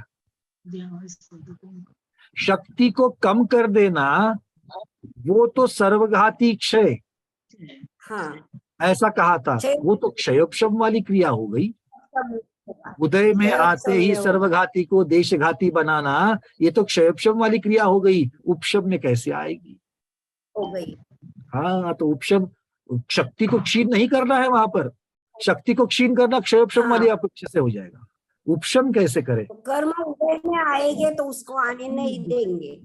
शक्ति को कम कर देना वो तो सर्वघाती क्षय, हाँ, ऐसा कहा था। क्षय- वो तो क्षयोपशम वाली क्रिया हो गई। उदय में आते ही सर्वघाती को देशघाती बनाना, ये तो क्षयोपशम वाली क्रिया हो गई। उपशम में कैसे आएगी? हो गई। हाँ, तो उपशम, शक्ति को क्षीण नहीं करना है वहां पर। शक्ति को क्षीण करना क्षयोपशम वाली अपेक्षा से हो जाएगा। उपशम कैसे करें? तो कर्म उदय में आएंगे तो उसको आने नहीं देंगे।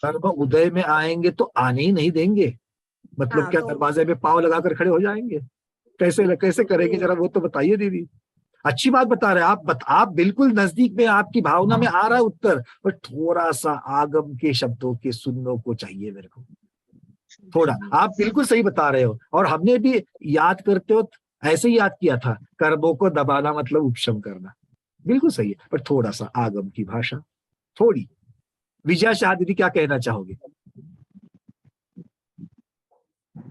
कर्म उदय में आएंगे तो आने ही नहीं देंगे, मतलब हाँ, क्या तो- दरवाजे में पाव लगाकर खड़े हो जाएंगे? कैसे करेंगे जरा वो तो बताइए दीदी। अच्छी बात बता रहे हैं आप बिल्कुल नजदीक में, आपकी भावना में आ रहा है उत्तर, पर थोड़ा सा आगम के शब्दों के सुनने को चाहिए मेरे को थोड़ा। आप बिल्कुल सही बता रहे हो, और हमने भी याद करते हो ऐसे ही याद किया था, कर्मों को दबाना मतलब उपशम करना। बिल्कुल सही है, पर थोड़ा सा आगम की भाषा थोड़ी। विजया शाह दीदी क्या कहना चाहोगे?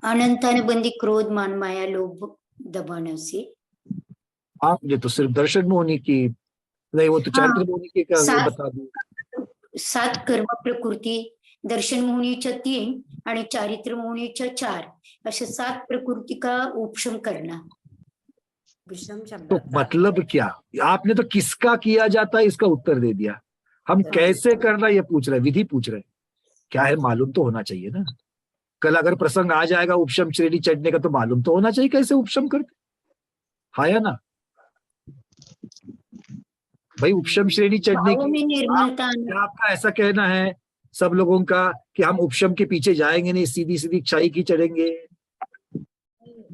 अनंतानुबंधी क्रोध, मान, माया, लोभ दबाने से। आपने तो सिर्फ दर्शन मोहिनी की, नहीं वो तो चारित्र मोहिनी की का सात- बता दी। 7 कर्म प्रकृती, दर्शन मोहिनीच्या 3 आणि चारित्र मोहिनीच्या 4, अशा 7 प्रकृती का उपशम करना। विषम शब्द तो मतलब क्या? आपने तो किसका किया जाता है इसका उत्तर दे दिया। हम कैसे करना ये पूछ रहे, विधि पूछ रहे। क्या है मालूम तो होना चाहिए ना। कल अगर प्रसंग आ जाएगा उपशम श्रेणी चढ़ने का तो मालूम तो होना चाहिए कैसे उपशम करते। हाँ या ना भाई? उपशम श्रेणी चढ़ने भावों में की निर्मलता आना। क्या आपका ऐसा कहना है सब लोगों का कि हम उपशम के पीछे जाएंगे नहीं, सीधी सीधी क्षय की चढ़ेंगे?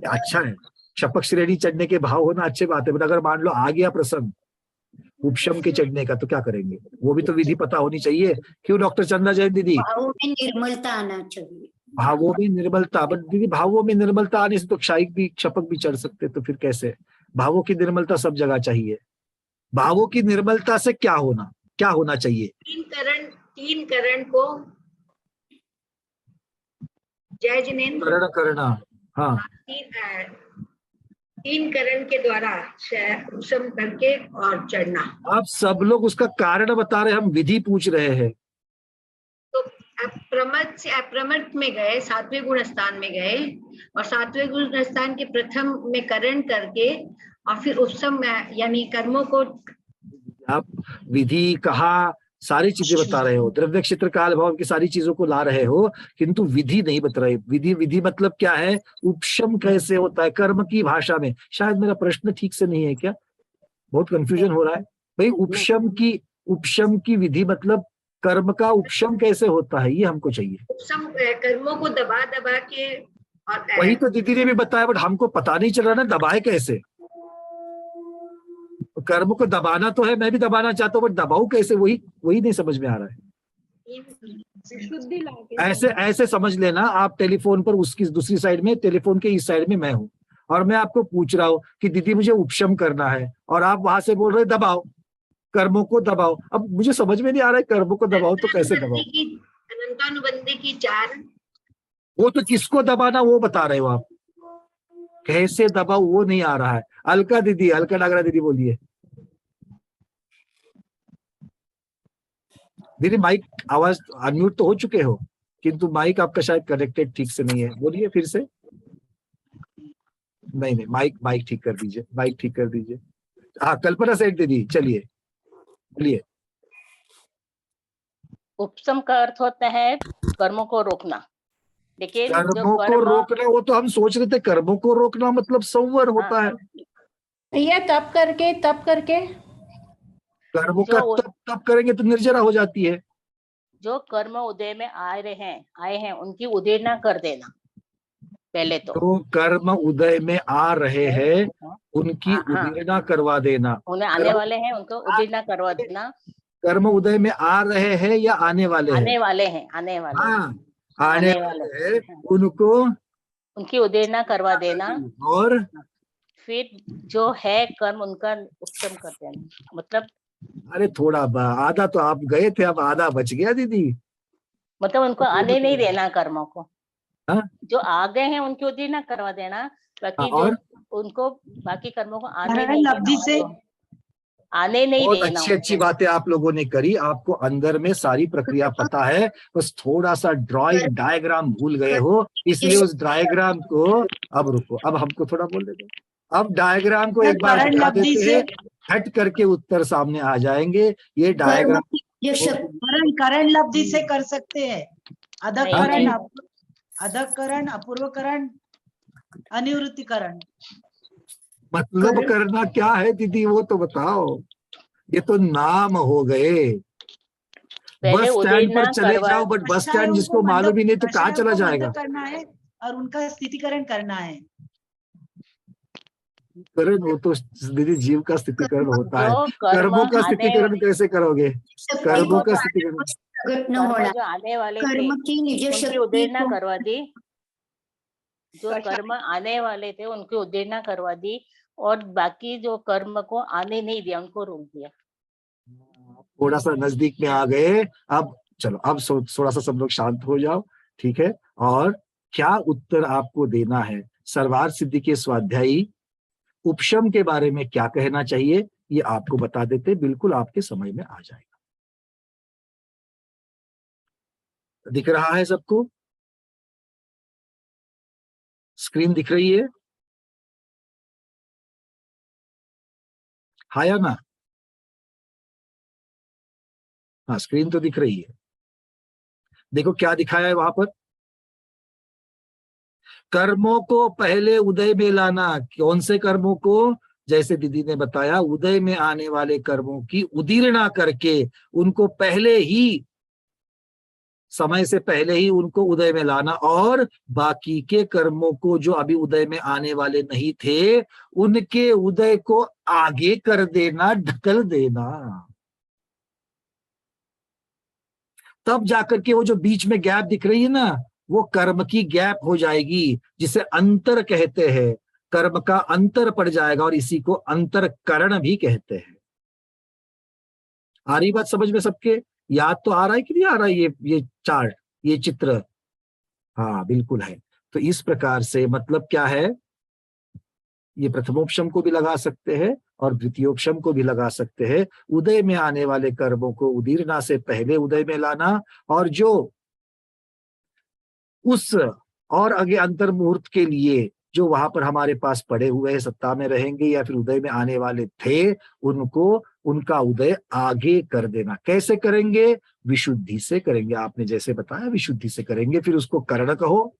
अच्छा है, शपक श्रेणी चढ़ने के भाव होना अच्छी बात है, बट अगर मान लो आ गया प्रसंग उपशम के चढ़ने का तो क्या करेंगे? वो भी तो विधि पता होनी चाहिए। क्यों डॉक्टर चंदा जैन दीदी? भावों में निर्मलता आना चाहिए। भावों में निर्मलता, बट दीदी भावों में निर्मलता आने से तो क्षायिक भी क्षपक भी चढ़ सकते, तो फिर कैसे? भावों की निर्मलता सब जगह चाहिए। भावों की निर्मलता से क्या होना चाहिए? तीन करण को जय जिनेन्द्र करण करना। हाँ, तीन करण के द्वारा उपशम करके और चढ़ना। आप सब लोग उसका कारण बता रहे हैं, हम विधि पूछ रहे हैं। तो अप्रमद से अप्रमद में गए, 7वें गुण स्थान में गए, और 7वें गुण स्थान के प्रथम में करण करके और फिर उपशम यानी कर्मों को। आप विधि कहा, सारी चीजें बता रहे हो, द्रव्य क्षेत्र काल भाव की सारी चीजों को ला रहे हो, किंतु विधि नहीं बता रहे। विधि मतलब क्या है? उपशम कैसे होता है कर्म की भाषा में? शायद मेरा प्रश्न ठीक से नहीं है क्या? बहुत कंफ्यूजन हो रहा है भाई। उपशम की विधि मतलब कर्म का उपशम कैसे होता है, ये हमको चाहिए। उपशम कर्मों को दबा दबा के, और वही तो दीदी ने भी बताया, बट हमको पता नहीं चल रहा ना दबाए कैसे। कर्म को दबाना तो है, मैं भी दबाना चाहता हूँ, बट दबाऊ कैसे, वही नहीं समझ में आ रहा है। ऐसे समझ लेना आप, टेलीफोन पर उसकी दूसरी साइड में, टेलीफोन के इस साइड में मैं हूँ, और मैं आपको पूछ रहा हूँ कि दीदी मुझे उपशम करना है, और आप वहां से बोल रहे दबाओ, कर्मों को दबाओ। अब मुझे समझ में नहीं आ रहा है कर्मों को दबाओ तो कैसे दबाओ? अनंतानुबंधी की 4, वो तो किसको दबाना वो बता रहे हो आप, कैसे दबाओ वो नहीं आ रहा है। अलका डागरा दीदी बोलिए। दीदी माइक आवाज अनम्यूट तो हो चुके हो, किंतु माइक आपका शायद कनेक्टेड ठीक से नहीं है, बोलिए फिर से। नहीं, माइक ठीक कर दीजिए। हाँ, कल्पना सेठ दीदी चलिए बोलिए। उपशम का अर्थ होता है कर्मों को रोकना, लेकिन कर्मों को रोकना, वो तो हम सोच रहे थे कर्मों को रोकना मतलब संवर होता है। ये तब करके कर्मों का तब करेंगे तो निर्जरा हो जाती है। जो कर्म उदय में आए हैं उनकी उदेरना कर देना पहले तो कर्म उदय में आ रहे हैं उनकी उदेरना करवा देना। उन्हें आने वाले हैं उनको उदेरना करवा देना। कर्म उदय में आ रहे हैं या आने वाले हैं? आने वाले हैं, आने वाले हैं, हाँ, आने आने वाले वाले हैं, उनको उनकी उदेरना करवा देना, और फिर जो है कर्म उनका उपशम कर देना। मतलब अरे थोड़ा आधा तो आप गए थे, अब आधा बच गया दीदी। मतलब उनको आने नहीं देना कर्मों को। हाँ? जो आ गए हैं उनकी उदेरना करवा देना, बाकी जो और उनको बाकी कर्मों को आने करण नहीं लब्धि देना, से उनको आने नहीं बहुत देना अच्छी अच्छी उनको। बातें आप लोगों ने करी, आपको अंदर में सारी प्रक्रिया पता है, बस थोड़ा सा ड्राइंग डायग्राम भूल गए हो, इसलिए उस डायग्राम को अब रुको, अब हमको थोड़ा बोल देते, अब डायग्राम को एक बार करण दिखा लब्धि देते से हैं, हट करके उत्तर सामने आ जाएंगे। ये डायग्राम करण लब्धि से कर सकते हैं। अधकरण, नहीं। अधकरण, अपूर्वकरण, अनिवृत्तिकरण। मतलब करना क्या है दीदी, वो तो बताओ। ये तो नाम हो गए, पहले बस स्टैंड पर उदेरना चले करवा, जाओ, बट बस स्टैंड जिसको मालूम ही नहीं तो कहाँ चला जाएगा। करना है और उनका स्थितिकरण करना है। करण वो तो दीदी जीव का स्थितिकरण होता है, जो कर्म कर्मों का आने, स्थितिकरण कैसे करोगे? कर्मों का स्थितिकरण कर्म जो आने वाले थे उनकी उदेरना करवा दी, जो कर्म आने वाले थे उनकी उदेरना करवा दी, और बाकी जो कर्म को आने नहीं दिया, उनको रोक दिया। थोड़ा सा नजदीक में आ गए। अब चलो, अब थोड़ा सा सब लोग शांत हो जाओ, ठीक है। और क्या उत्तर आपको देना है? सर्वार्थ सिद्धि के स्वाध्यायी उपशम के बारे में क्या कहना चाहिए, ये आपको बता देते, बिल्कुल आपके समझ में आ जाएगा। दिख रहा है सबको? स्क्रीन दिख रही है? हाँ या ना? हाँ, स्क्रीन तो दिख रही है। देखो क्या दिखाया है वहां पर, कर्मों को पहले उदय में लाना। कौन से कर्मों को? जैसे दीदी ने बताया, उदय में आने वाले कर्मों की उदीर्णा करके उनको पहले ही, समय से पहले ही उनको उदय में लाना, और बाकी के कर्मों को जो अभी उदय में आने वाले नहीं थे उनके उदय को आगे कर देना, ढकल देना। तब जाकर के वो जो बीच में गैप दिख रही है ना, वो कर्म की गैप हो जाएगी, जिसे अंतर कहते हैं। कर्म का अंतर पड़ जाएगा और इसी को अंतरकरण भी कहते हैं। आ रही बात समझ में सबके? याद तो आ रहा है कि नहीं आ रहा है ये चार्ट, ये चित्र? हाँ बिल्कुल है। तो इस प्रकार से मतलब क्या है, ये प्रथमोपशम को भी लगा सकते हैं और द्वितीयोपशम को भी लगा सकते हैं। उदय में आने वाले कर्मों को उदीर्णा से पहले उदय में लाना, और जो उस और आगे अंतर मुहूर्त के लिए जो वहां पर हमारे पास पड़े हुए हैं, सत्ता में रहेंगे या फिर उदय में आने वाले थे, उनको उनका उदय आगे कर देना। कैसे करेंगे? विशुद्धि से करेंगे। आपने जैसे बताया विशुद्धि से करेंगे, फिर उसको करण कहो,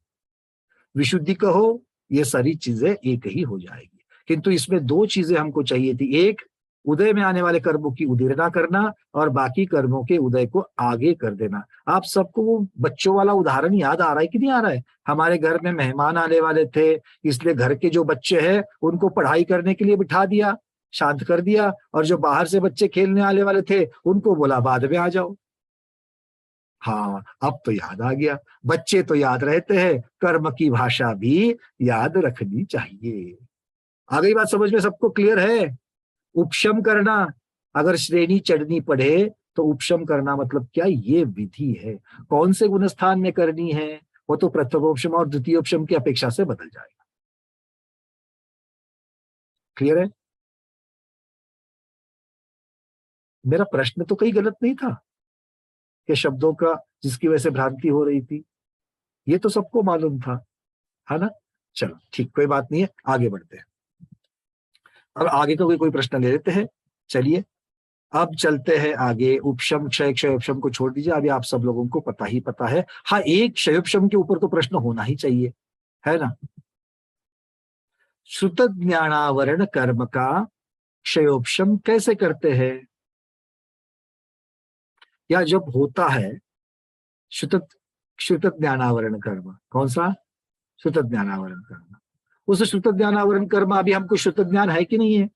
विशुद्धि कहो, ये सारी चीजें एक ही हो जाएगी। किंतु इसमें दो चीजें हमको चाहिए थी, एक उदय में आने वाले कर्मों की उदीर्णा करना, और बाकी कर्मों के उदय को आगे कर देना। आप सबको वो बच्चों वाला उदाहरण याद आ रहा है कि नहीं आ रहा है? हमारे घर में मेहमान आने वाले थे, इसलिए घर के जो बच्चे हैं उनको पढ़ाई करने के लिए बिठा दिया, शांत कर दिया, और जो बाहर से बच्चे खेलने आने वाले थे उनको बोला बाद में आ जाओ। हाँ, अब तो याद आ गया। बच्चे तो याद रहते हैं, कर्म की भाषा भी याद रखनी चाहिए। आ गई बात समझ में सबको? क्लियर है? उपशम करना, अगर श्रेणी चढ़नी पड़े तो उपशम करना मतलब क्या? ये विधि है। कौन से गुणस्थान में करनी है, वो तो प्रथमोपशम और द्वितीयोपशम की अपेक्षा से बदल जाएगा। क्लियर है? मेरा प्रश्न तो कहीं गलत नहीं था कि शब्दों का जिसकी वजह से भ्रांति हो रही थी, ये तो सबको मालूम था, है ना? चलो ठीक, कोई बात नहीं है, आगे बढ़ते हैं। अब आगे का कोई प्रश्न ले लेते हैं। चलिए अब चलते हैं आगे। उपशम क्षय, क्षयोपशम को छोड़ दीजिए, अभी आप सब लोगों को पता ही पता है। हाँ, एक क्षयोपशम के ऊपर तो प्रश्न होना ही चाहिए, है ना? श्रुत ज्ञानावरण कर्म का क्षयोपशम कैसे करते हैं? या जब होता है श्रुत ज्ञानावरण कर्म, कौन सा? श्रुत ज्ञानावरण कर्म। उस श्रुत ज्ञानावरण कर्म, अभी हमको श्रुत ज्ञान है कि नहीं है?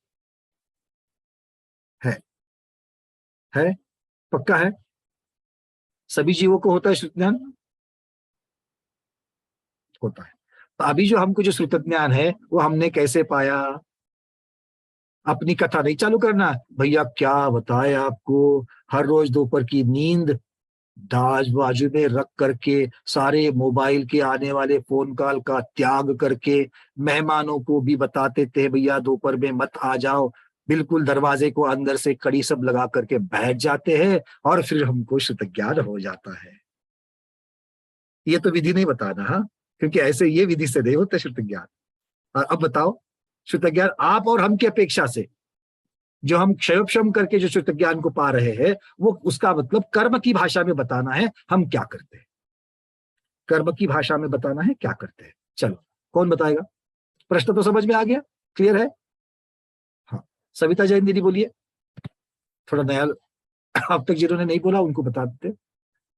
है पक्का है? सभी जीवों को होता है श्रुत ज्ञान? होता है। तो अभी जो हमको जो श्रुत ज्ञान है वो हमने कैसे पाया? अपनी कथा नहीं चालू करना, भैया क्या बताए आपको, हर रोज दोपहर की नींद दाज बाजू में रख करके, सारे मोबाइल के आने वाले फोन कॉल का त्याग करके, मेहमानों को भी बताते थे भैया दोपहर में मत आ जाओ, बिल्कुल दरवाजे को अंदर से कड़ी सब लगा करके बैठ जाते हैं और फिर हमको श्रुत ज्ञान हो जाता है। ये तो विधि नहीं बताना, हाँ, क्योंकि ऐसे ये विधि से नहीं होता श्रुत ज्ञान। और अब बताओ, श्रुत ज्ञान आप और हम की अपेक्षा से जो हम क्षयोपशम करके जो श्रुत ज्ञान को पा रहे हैं, वो उसका मतलब कर्म की भाषा में बताना है हम क्या करते हैं। कर्म की भाषा में बताना है क्या करते हैं। चलो कौन बताएगा? प्रश्न तो समझ में आ गया, क्लियर है? हाँ, सविता जैन दीदी बोलिए। थोड़ा नया, अब तक जिन्होंने नहीं बोला उनको बता देते।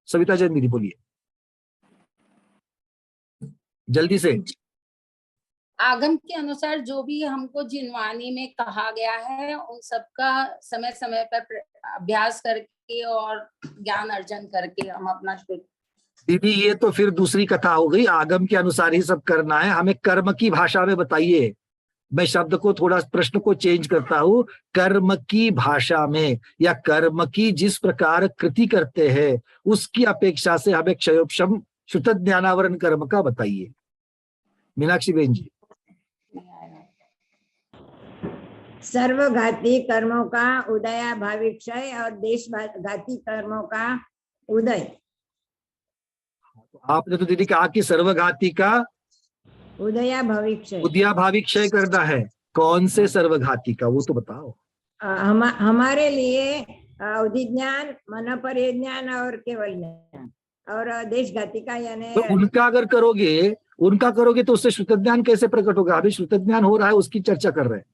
सविता जैन दीदी बोलिए जल्दी से। आगम के अनुसार जो भी हमको जिनवानी में कहा गया है उन सबका समय समय पर अभ्यास करके और ज्ञान अर्जन करके हम अपना दीदी ये तो फिर दूसरी कथा हो गई, आगम के अनुसार ही सब करना है, हमें कर्म की भाषा में बताइए। मैं शब्द को थोड़ा, प्रश्न को चेंज करता हूँ, कर्म की भाषा में, या कर्म की जिस प्रकार कृति करते हैं उसकी अपेक्षा से हमें क्षयोपशम श्रुत ज्ञानावरण कर्म का बताइए। मीनाक्षी बहन जी। सर्वघाती कर्मों का उदयाभावी क्षय और देशघाती कर्मों का उदय। आपने तो दीदी कहा कि सर्वघाती का उदयाभावी क्षय, उदयाभावी क्षय करना है। कौन से सर्वघाती का, वो तो बताओ। हमारे लिए उदिज्ञान, मनोपरिज्ञान और केवल ज्ञान, और देशघाती का यानी तो उनका अगर करोगे तो उससे श्रुत ज्ञान कैसे प्रकट होगा? अभी श्रुत ज्ञान हो रहा है, उसकी चर्चा कर रहे हैं।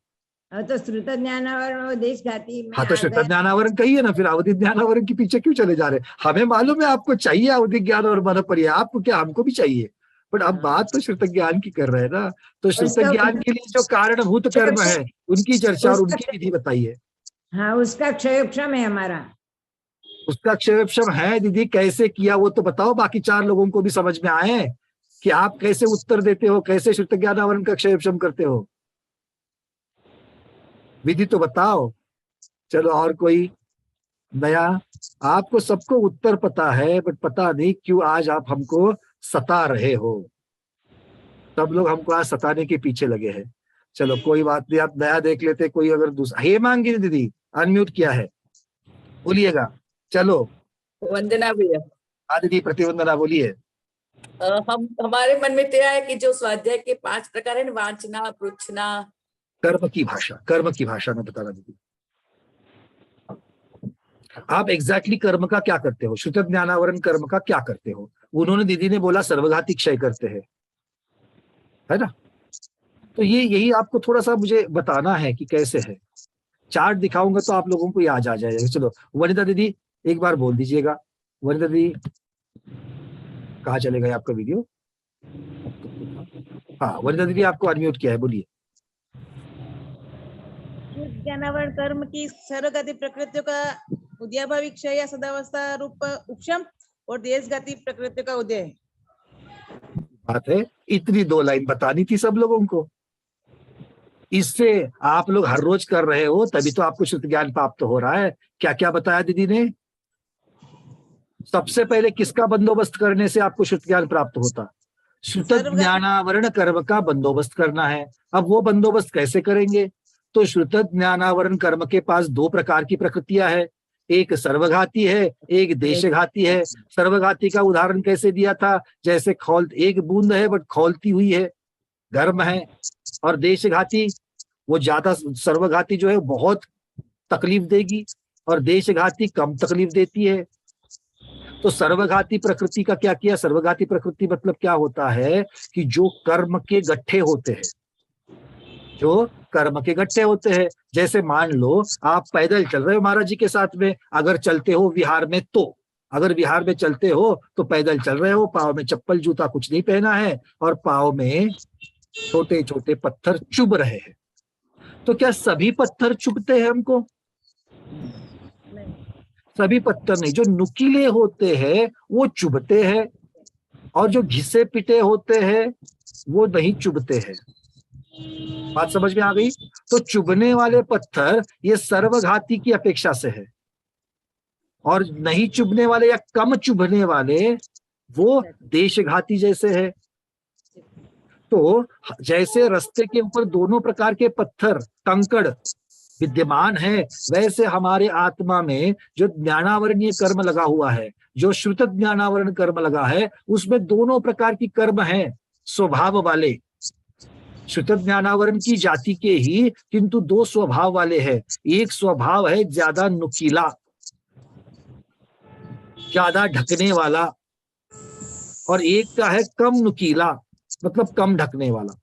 तो श्रुत ज्ञानावरण और देशघाती में हाँ, तो श्रुत ज्ञानावरण कहिए ना, फिर अवधि ज्ञानावरण के पीछे क्यों चले जा रहे हैं? हमें मालूम है आपको चाहिए अवधि ज्ञान और मनोपरिय, आपको क्या, हमको भी चाहिए, बट अब बात तो श्रुत ज्ञान की कर रहे हैं ना। तो श्रुत ज्ञान के लिए जो कारणभूत कर्म है उनकी चर्चा और उनकी विधि बताइए। हाँ, उसका क्षयोपशम है हमारा। उसका क्षयोपशम है दीदी, कैसे किया वो तो बताओ, बाकी चार लोगों को भी समझ में आए कि आप कैसे उत्तर देते हो, कैसे श्रुत ज्ञानावरण का क्षयोपशम करते हो, विधि तो बताओ। चलो और कोई नया? आपको सबको उत्तर पता है, बट पता नहीं क्यों आज आप हमको सता रहे हो। सब लोग हमको आज सताने के पीछे लगे हैं। चलो कोई बात नहीं, आप नया देख लेते कोई अगर दूसरा। हेमांगी दीदी अनम्यूट किया है, बोलिएगा। चलो वंदना भैया। हाँ दीदी, प्रतिवंदना बोलिए। हमारे मन में तो यह है कि जो स्वाध्याय के 5 प्रकार है, वांछना, पृच्छना, कर्म की भाषा में बताना दीदी। आप एग्जैक्टली कर्म का क्या करते हो? श्रुत ज्ञानावरण कर्म का क्या करते हो? उन्होंने, दीदी ने बोला सर्वघाती क्षय करते हैं, है ना? तो ये यही आपको थोड़ा सा मुझे बताना है कि कैसे है। चार्ट दिखाऊंगा तो आप लोगों को याद आ जाएगा। चलो वनिता दीदी एक बार बोल दीजिएगा। वनिता दीदी कहाँ चले गए आपका वीडियो? हाँ वनिता दीदी आपको अनम्यूट किया है, बोलिए। ज्ञानावरण कर्म की सर्वघाती प्रकृतियों का उदयाभावी क्षय या सदावस्था रूप उपशम और देशघाती प्रकृतियों का उदय। बात है, इतनी 2 लाइन बतानी थी सब लोगों को। इससे आप लोग हर रोज कर रहे हो तभी तो आपको श्रुत ज्ञान प्राप्त हो रहा है। क्या क्या बताया दीदी ने? सबसे पहले किसका बंदोबस्त करने से आपको श्रुत ज्ञान प्राप्त होता? श्रुत ज्ञानावरण कर्म का बंदोबस्त करना है। अब वो बंदोबस्त कैसे करेंगे? तो श्रुत ज्ञानावरण कर्म के पास 2 प्रकार की प्रकृतियां है, एक सर्वघाती है, एक देशघाती है। सर्वघाती का उदाहरण कैसे दिया था? जैसे एक बूंद है बट खौलती हुई है, गर्म है। और देशघाती वो ज्यादा, सर्वघाती जो है बहुत तकलीफ देगी और देशघाती कम तकलीफ देती है। तो सर्वघाती प्रकृति का क्या किया? सर्वघाती प्रकृति मतलब क्या होता है कि जो कर्म के गट्ठे होते हैं, जैसे मान लो आप पैदल चल रहे हो महाराज जी के साथ में, अगर चलते हो विहार में, तो अगर विहार में चलते हो तो पैदल चल रहे हो, पाँव में चप्पल जूता कुछ नहीं पहना है और पाँव में छोटे छोटे पत्थर चुभ रहे हैं। तो क्या सभी पत्थर चुभते हैं हमको? सभी पत्थर नहीं, जो नुकीले होते हैं वो चुभते हैं, और जो घिसे पिटे होते हैं वो नहीं चुभते हैं। बात समझ में आ गई? तो चुभने वाले पत्थर ये सर्वघाती की अपेक्षा से है, और नहीं चुभने वाले या कम चुभने वाले वो देशघाती जैसे है। तो जैसे रास्ते के ऊपर दोनों प्रकार के पत्थर कंकड़ विद्यमान है, वैसे हमारे आत्मा में जो ज्ञानावरणीय कर्म लगा हुआ है, जो श्रुत ज्ञानावरण कर्म लगा है, उसमें दोनों प्रकार की कर्म हैं स्वभाव वाले। श्रुत ज्ञानावरण की जाति के ही किंतु दो स्वभाव वाले हैं। एक स्वभाव है ज्यादा नुकीला, ज्यादा ढकने वाला, और एक का है कम नुकीला, मतलब कम ढकने वाला,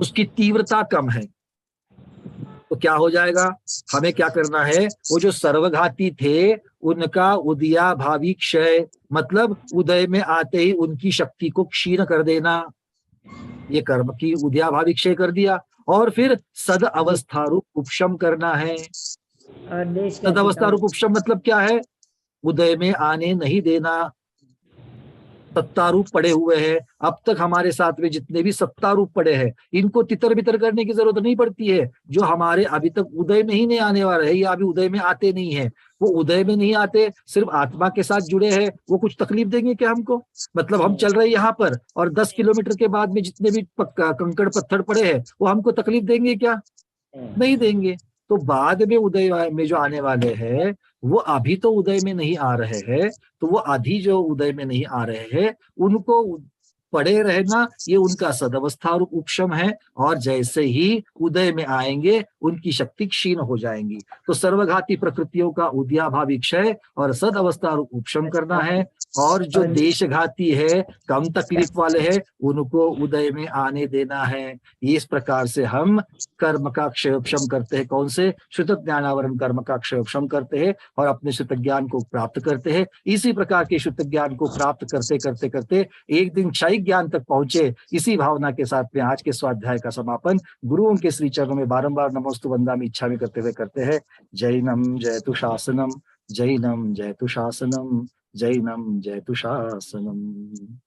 उसकी तीव्रता कम है। तो क्या हो जाएगा? हमें क्या करना है? वो जो सर्वघाती थे उनका उदया भावी क्षय, मतलब उदय में आते ही उनकी शक्ति को क्षीण कर देना, ये कर्म की उदया भावी क्षय कर दिया। और फिर सद अवस्था रूप उपशम करना है। सद अवस्था रूप उपशम मतलब क्या है? उदय में आने नहीं देना। सत्तारूप पड़े हुए हैं, अब तक हमारे साथ में जितने भी सत्तारूप पड़े हैं, इनको तितर बितर करने की जरूरत नहीं पड़ती है। जो हमारे अभी तक उदय में ही नहीं आने वाले हैं, या अभी उदय में आते नहीं है, वो उदय में नहीं आते, सिर्फ आत्मा के साथ जुड़े हैं, वो कुछ तकलीफ देंगे क्या हमको? मतलब हम चल रहे हैं यहाँ पर, और 10 किलोमीटर के बाद में जितने भी कंकड़ पत्थर पड़े हैं वो हमको तकलीफ देंगे क्या? नहीं देंगे। तो बाद में उदय में जो आने वाले हैं वो अभी तो उदय में नहीं आ रहे हैं, तो वो आधी जो उदय में नहीं आ रहे हैं उनको पड़े रहना, ये उनका सदवस्था रूप उपशम है। और जैसे ही उदय में आएंगे उनकी शक्ति क्षीण हो जाएंगी। तो सर्वघाती प्रकृतियों का उदयाभावी क्षय और सद अवस्था रूप उपशम करना है, और जो देशघाती है, कम तकलीफ वाले हैं, उनको उदय में आने देना है। इस प्रकार से हम कर्म का क्षयोपशम करते हैं। कौन से? श्रुत ज्ञानावरण कर्म का क्षयोपशम करते हैं और अपने श्रुत ज्ञान को प्राप्त करते हैं। इसी प्रकार के श्रुत ज्ञान को प्राप्त करते करते करते एक दिन क्षयिक ज्ञान तक पहुंचे। इसी भावना के साथ में आज के स्वाध्याय का समापन गुरुओं के श्री चरणों में बारंबार नमोस्तु वंदामि इच्छामि करते हुए करते हैं। जैनम जयतु शासनम, जैनम जयतु शासनम, जैनम जयतु शासनम।